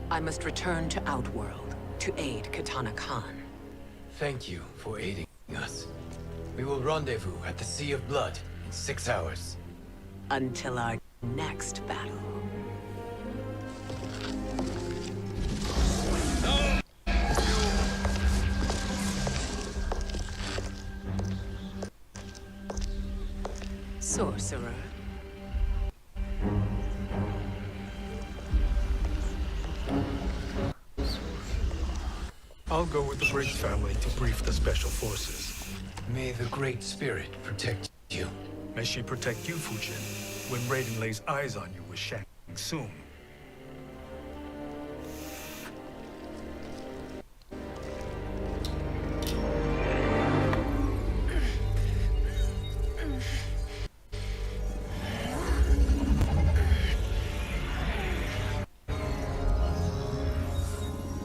I must return to Outworld to aid Katana Khan. Thank you for aiding us. We will rendezvous at the Sea of Blood in 6 hours. Until our next battle. Sorcerer. I'll go with the Briggs family to brief the special forces. May the Great Spirit protect you. May she protect you, Fujin, when Raiden lays eyes on you with Shang Tsung.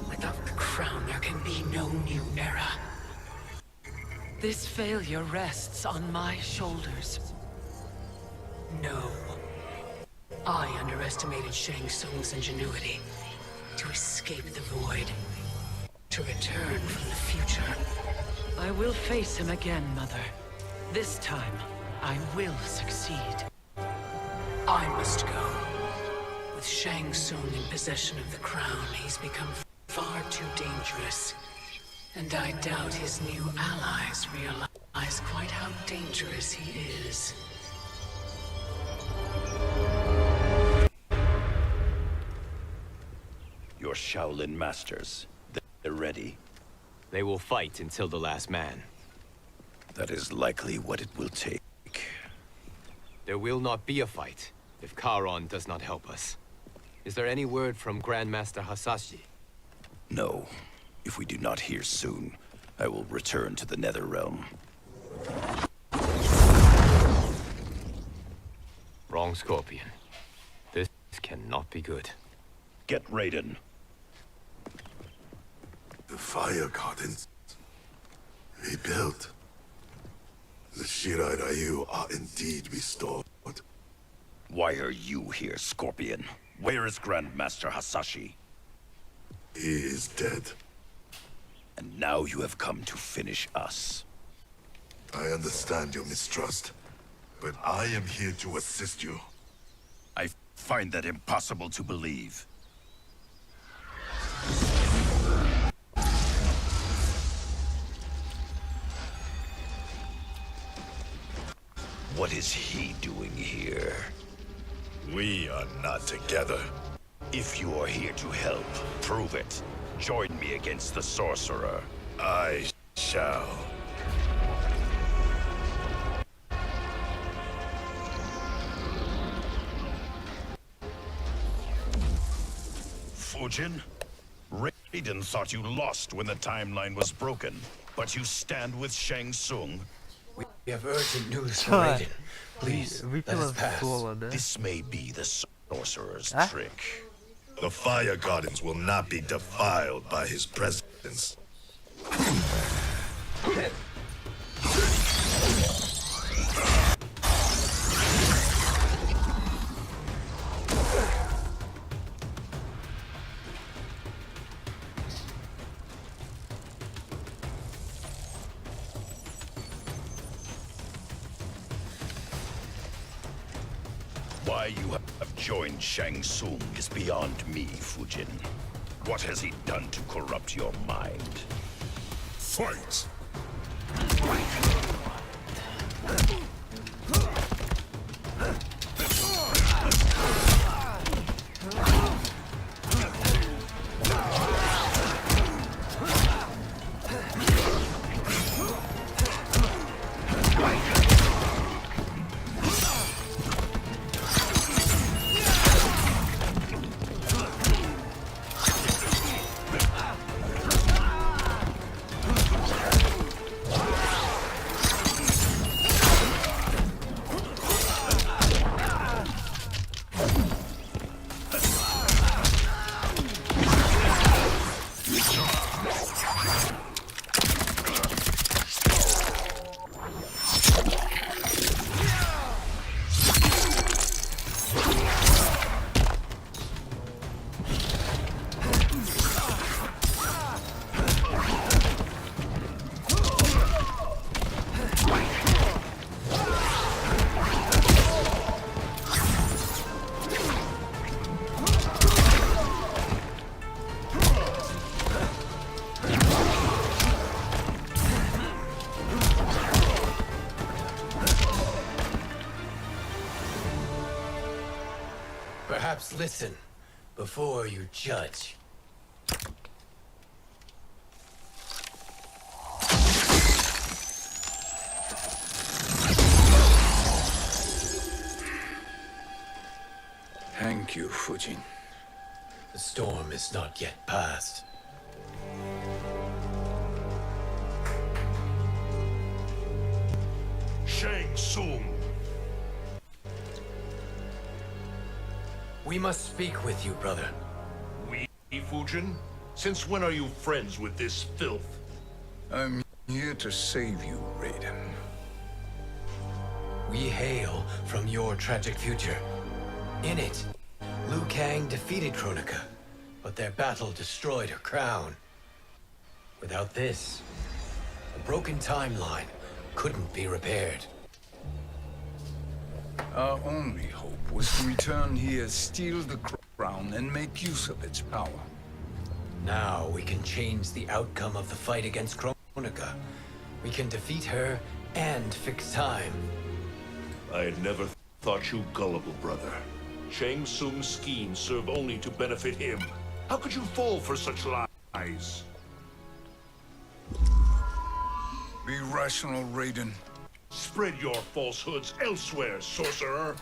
Without the crown, there can be no new era. This failure rests on my shoulders. No. I underestimated Shang Tsung's ingenuity. To escape the void. To return from the future. I will face him again, Mother. This time, I will succeed. I must go. With Shang Tsung in possession of the crown, he's become far too dangerous. And I doubt his new allies realize quite how dangerous he is. Your Shaolin masters, they're ready. They will fight until the last man. That is likely what it will take. There will not be a fight if Charon does not help us. Is there any word from Grandmaster Hasashi? No. If we do not hear soon, I will return to the Netherrealm. Wrong, Scorpion. This cannot be good. Get Raiden. The fire gardens rebuilt. The Shirai Ryu are indeed restored. Why are you here, Scorpion? Where is Grandmaster Hasashi? He is dead. And now you have come to finish us. I understand your mistrust, but I am here to assist you. I find that impossible to believe. What is he doing here? We are not together. If you are here to help, prove it. Join me against the sorcerer. I shall. Fujin? Raiden thought you lost when the timeline was broken, but you stand with Shang Tsung. We have urgent news for Raiden. Please, let us pass. This may be the sorcerer's trick. The fire gardens will not be defiled by his presence. Why you have joined Shang Tsung is beyond me, Fujin. What has he done to corrupt your mind? Fight! Perhaps listen before you judge. Thank you, Fujin. The storm is not yet past. Shang Tsung! We must speak with you, brother. We, Fujin? Since when are you friends with this filth? I'm here to save you, Raiden. We hail from your tragic future. In it, Liu Kang defeated Kronika, but their battle destroyed her crown. Without this, a broken timeline couldn't be repaired. Our only hope was to return here, steal the crown, and make use of its power. Now we can change the outcome of the fight against Kronika. We can defeat her and fix time. I had never thought you gullible, brother. Shang Tsung's schemes serve only to benefit him. How could you fall for such lies? Be rational, Raiden. Spread your falsehoods elsewhere, sorcerer.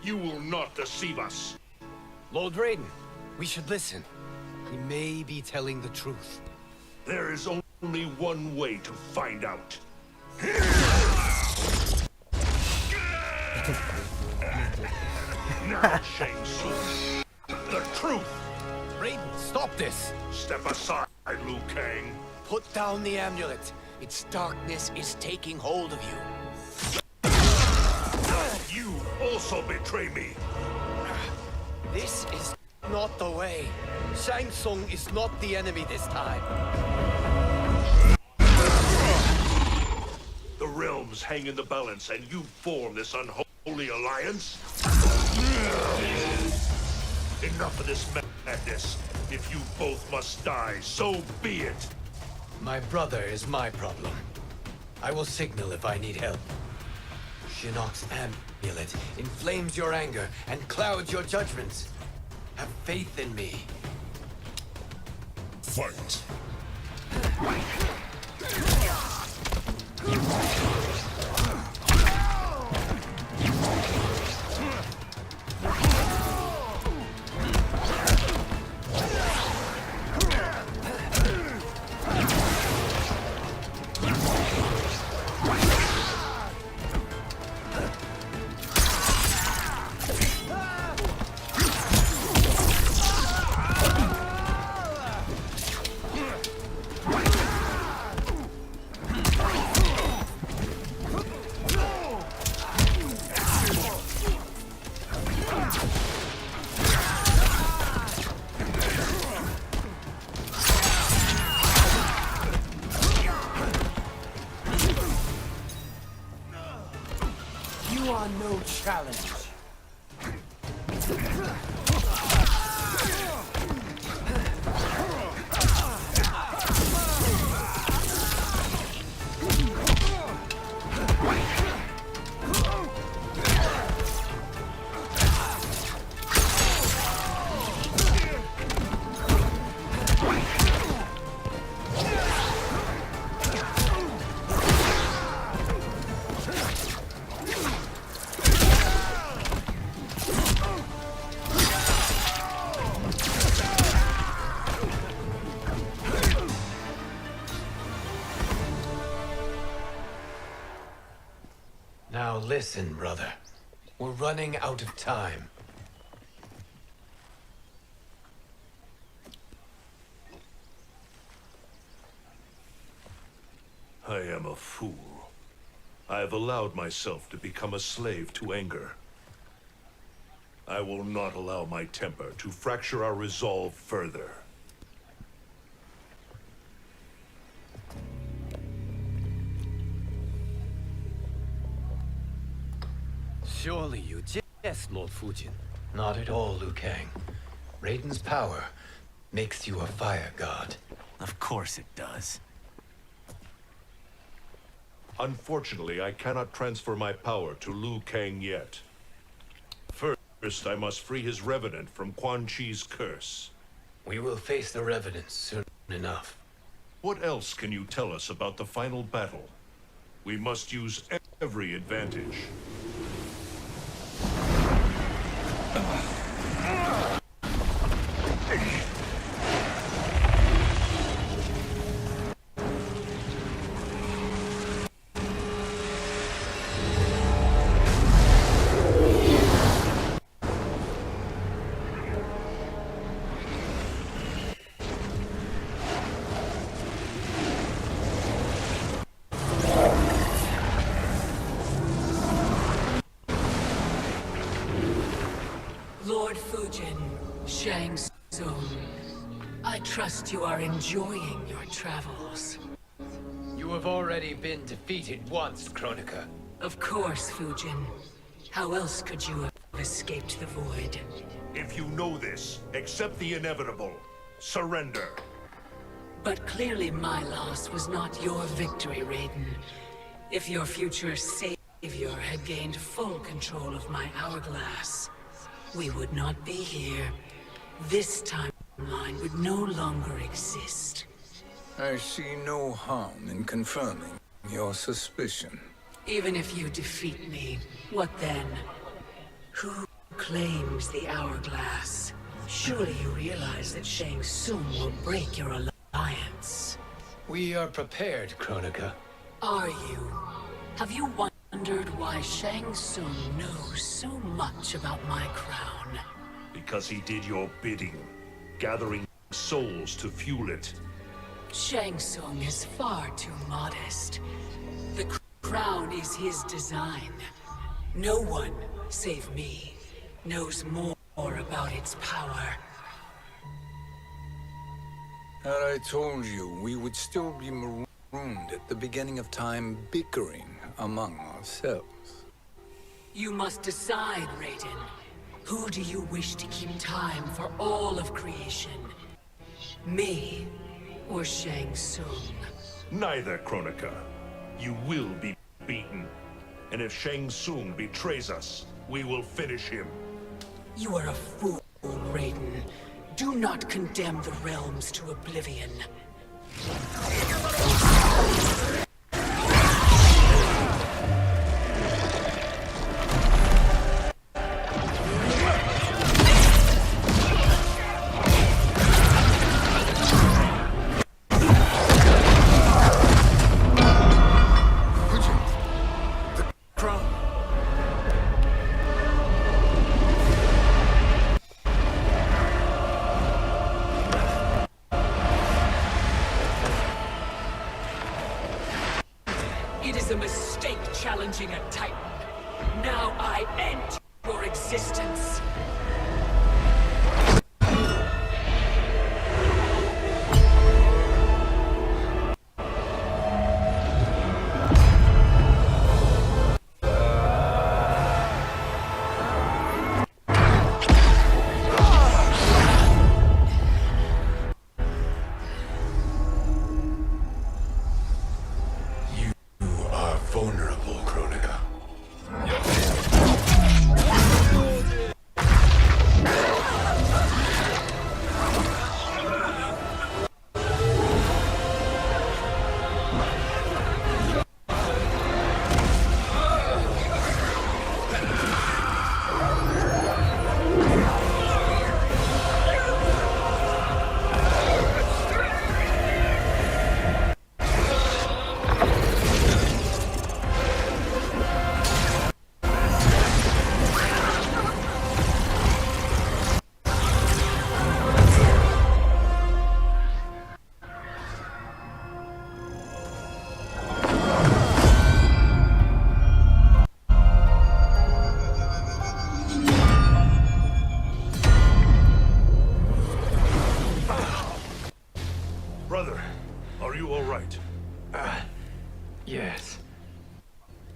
You will not deceive us. Lord Raiden, we should listen. He may be telling the truth. There is only one way to find out. Now, Shang Tsung, the truth! Raiden, stop this! Step aside, Liu Kang. Put down the amulet. Its darkness is taking hold of you. You also betray me. This is not the way. Shang Tsung is not the enemy this time. The realms hang in the balance, and you form this unholy alliance? Enough of this madness. If you both must die, so be it. My brother is my problem. I will signal if I need help. Shinnok's amulet inflames your anger and clouds your judgments. Have faith in me. Fight. You are no challenge. Now listen, brother. We're running out of time. I am a fool. I have allowed myself to become a slave to anger. I will not allow my temper to fracture our resolve further. Surely you jest, Lord Fujin. Not at all, Liu Kang. Raiden's power makes you a fire god. Of course it does. Unfortunately, I cannot transfer my power to Liu Kang yet. First, I must free his Revenant from Quan Chi's curse. We will face the Revenant soon enough. What else can you tell us about the final battle? We must use every advantage. Lord Fujin, Shang Tsung, I trust you are enjoying your travels. You have already been defeated once, Kronika. Of course, Fujin. How else could you have escaped the void? If you know this, accept the inevitable. Surrender. But clearly my loss was not your victory, Raiden. If your future savior had gained full control of my hourglass, we would not be here. This timeline would no longer exist. I see no harm in confirming your suspicion. Even if you defeat me, what then? Who claims the hourglass? Surely you realize that Shang Tsung will break your alliance. We are prepared, Kronika. Are you? Have you wondered why Shang Tsung knows so much about my crown? Because he did your bidding, gathering souls to fuel it. Shang Tsung is far too modest. The crown is his design. No one, save me, knows more about its power. Had I told you, we would still be marooned at the beginning of time, bickering among ourselves. You must decide, Raiden. Who do you wish to keep time for all of creation? Me or Shang Tsung? Neither, Kronika. You will be beaten. And if Shang Tsung betrays us, we will finish him. You are a fool, Raiden. Do not condemn the realms to oblivion. It is a mistake challenging a Titan. Now I end your existence.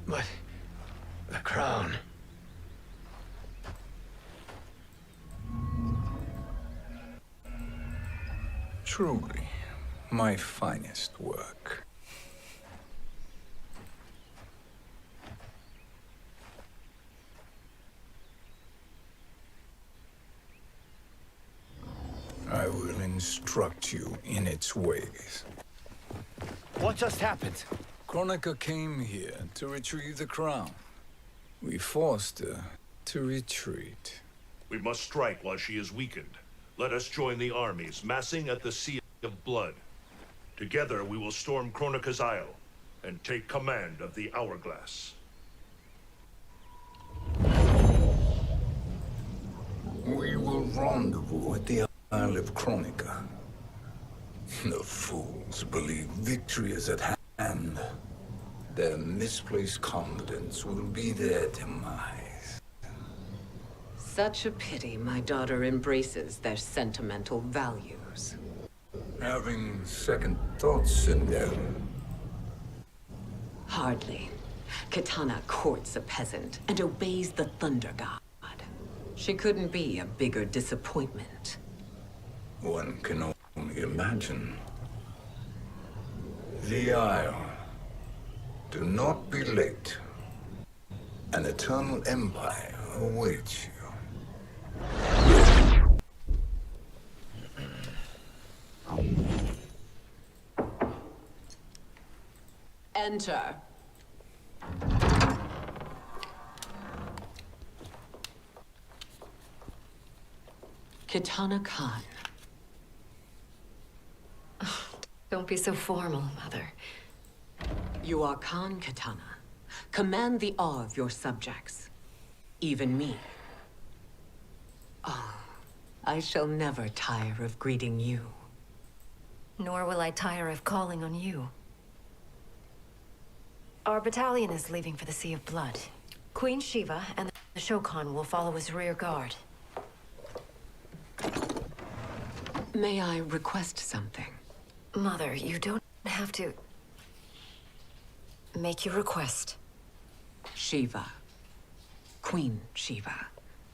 But the crown... Truly, my finest work. I will instruct you in its ways. What just happened? Kronika came here to retrieve the crown. We forced her to retreat. We must strike while she is weakened. Let us join the armies, massing at the Sea of Blood. Together we will storm Kronika's Isle, and take command of the Hourglass. We will rendezvous at the Isle of Kronika. The fools believe victory is at hand. Their misplaced confidence will be their demise. Such a pity my daughter embraces their sentimental values. Having second thoughts, Sindel. Hardly. Kitana courts a peasant and obeys the Thunder God. She couldn't be a bigger disappointment. One can only imagine. The Isle. Do not be late. An eternal empire awaits you. Enter. Kitana Khan. Don't be so formal, Mother. You are Khan Kitana. Command the awe of your subjects. Even me. Oh, I shall never tire of greeting you. Nor will I tire of calling on you. Our battalion is leaving for the Sea of Blood. Queen Shiva and the Shokan will follow as rear guard. May I request something? Mother, you don't have to... make your request. Shiva. Queen Shiva.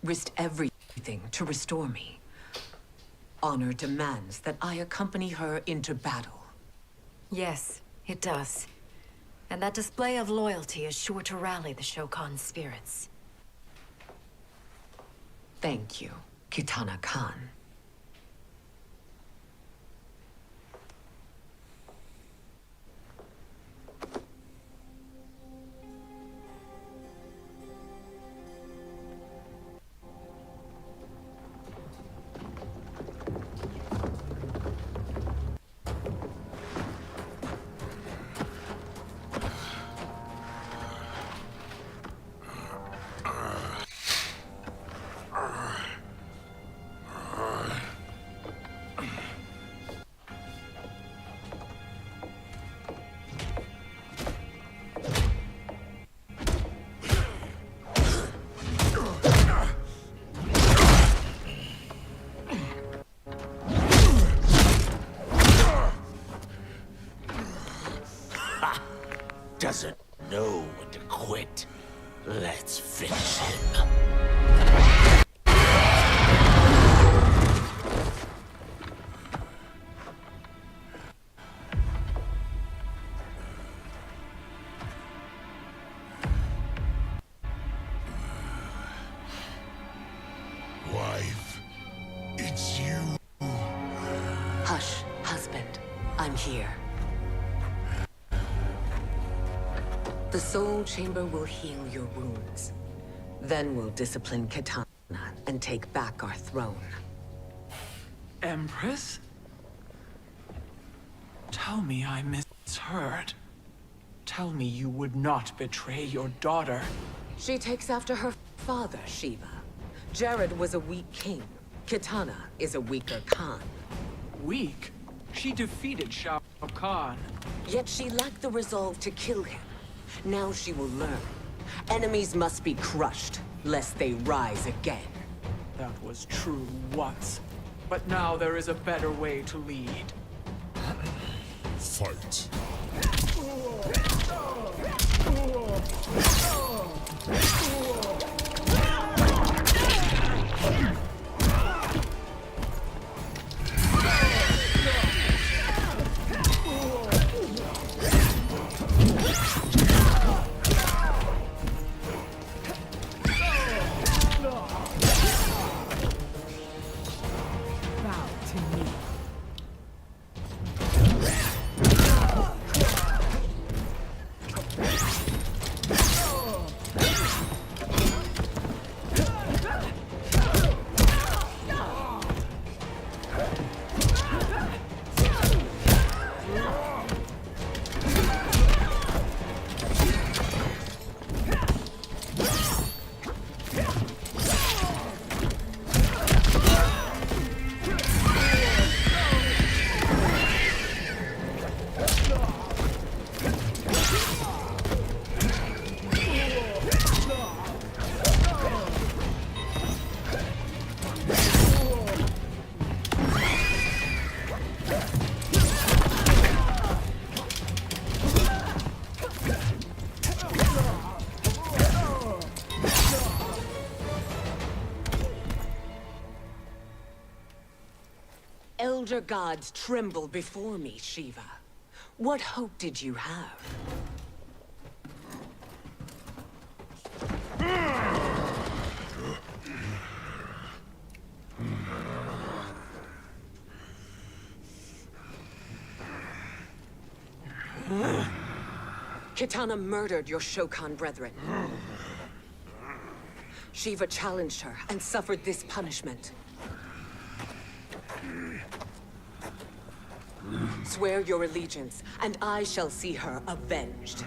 Risked everything to restore me. Honor demands that I accompany her into battle. Yes, it does. And that display of loyalty is sure to rally the Shokan's spirits. Thank you, Kitana Khan. Doesn't know when to quit. Let's finish him. Wife, it's you. Hush, husband. I'm here. The Soul Chamber will heal your wounds. Then we'll discipline Kitana and take back our throne. Empress? Tell me I misheard. Tell me you would not betray your daughter. She takes after her father, Shiva. Jared was a weak king. Kitana is a weaker Khan. Weak? She defeated Shao Kahn. Yet she lacked the resolve to kill him. Now she will learn. Enemies must be crushed, lest they rise again. That was true once. But now there is a better way to lead. Fight. elder gods tremble before me, Shiva. What hope did you have? Kitana murdered your Shokan brethren. Shiva challenged her and suffered this punishment. Swear your allegiance, and I shall see her avenged.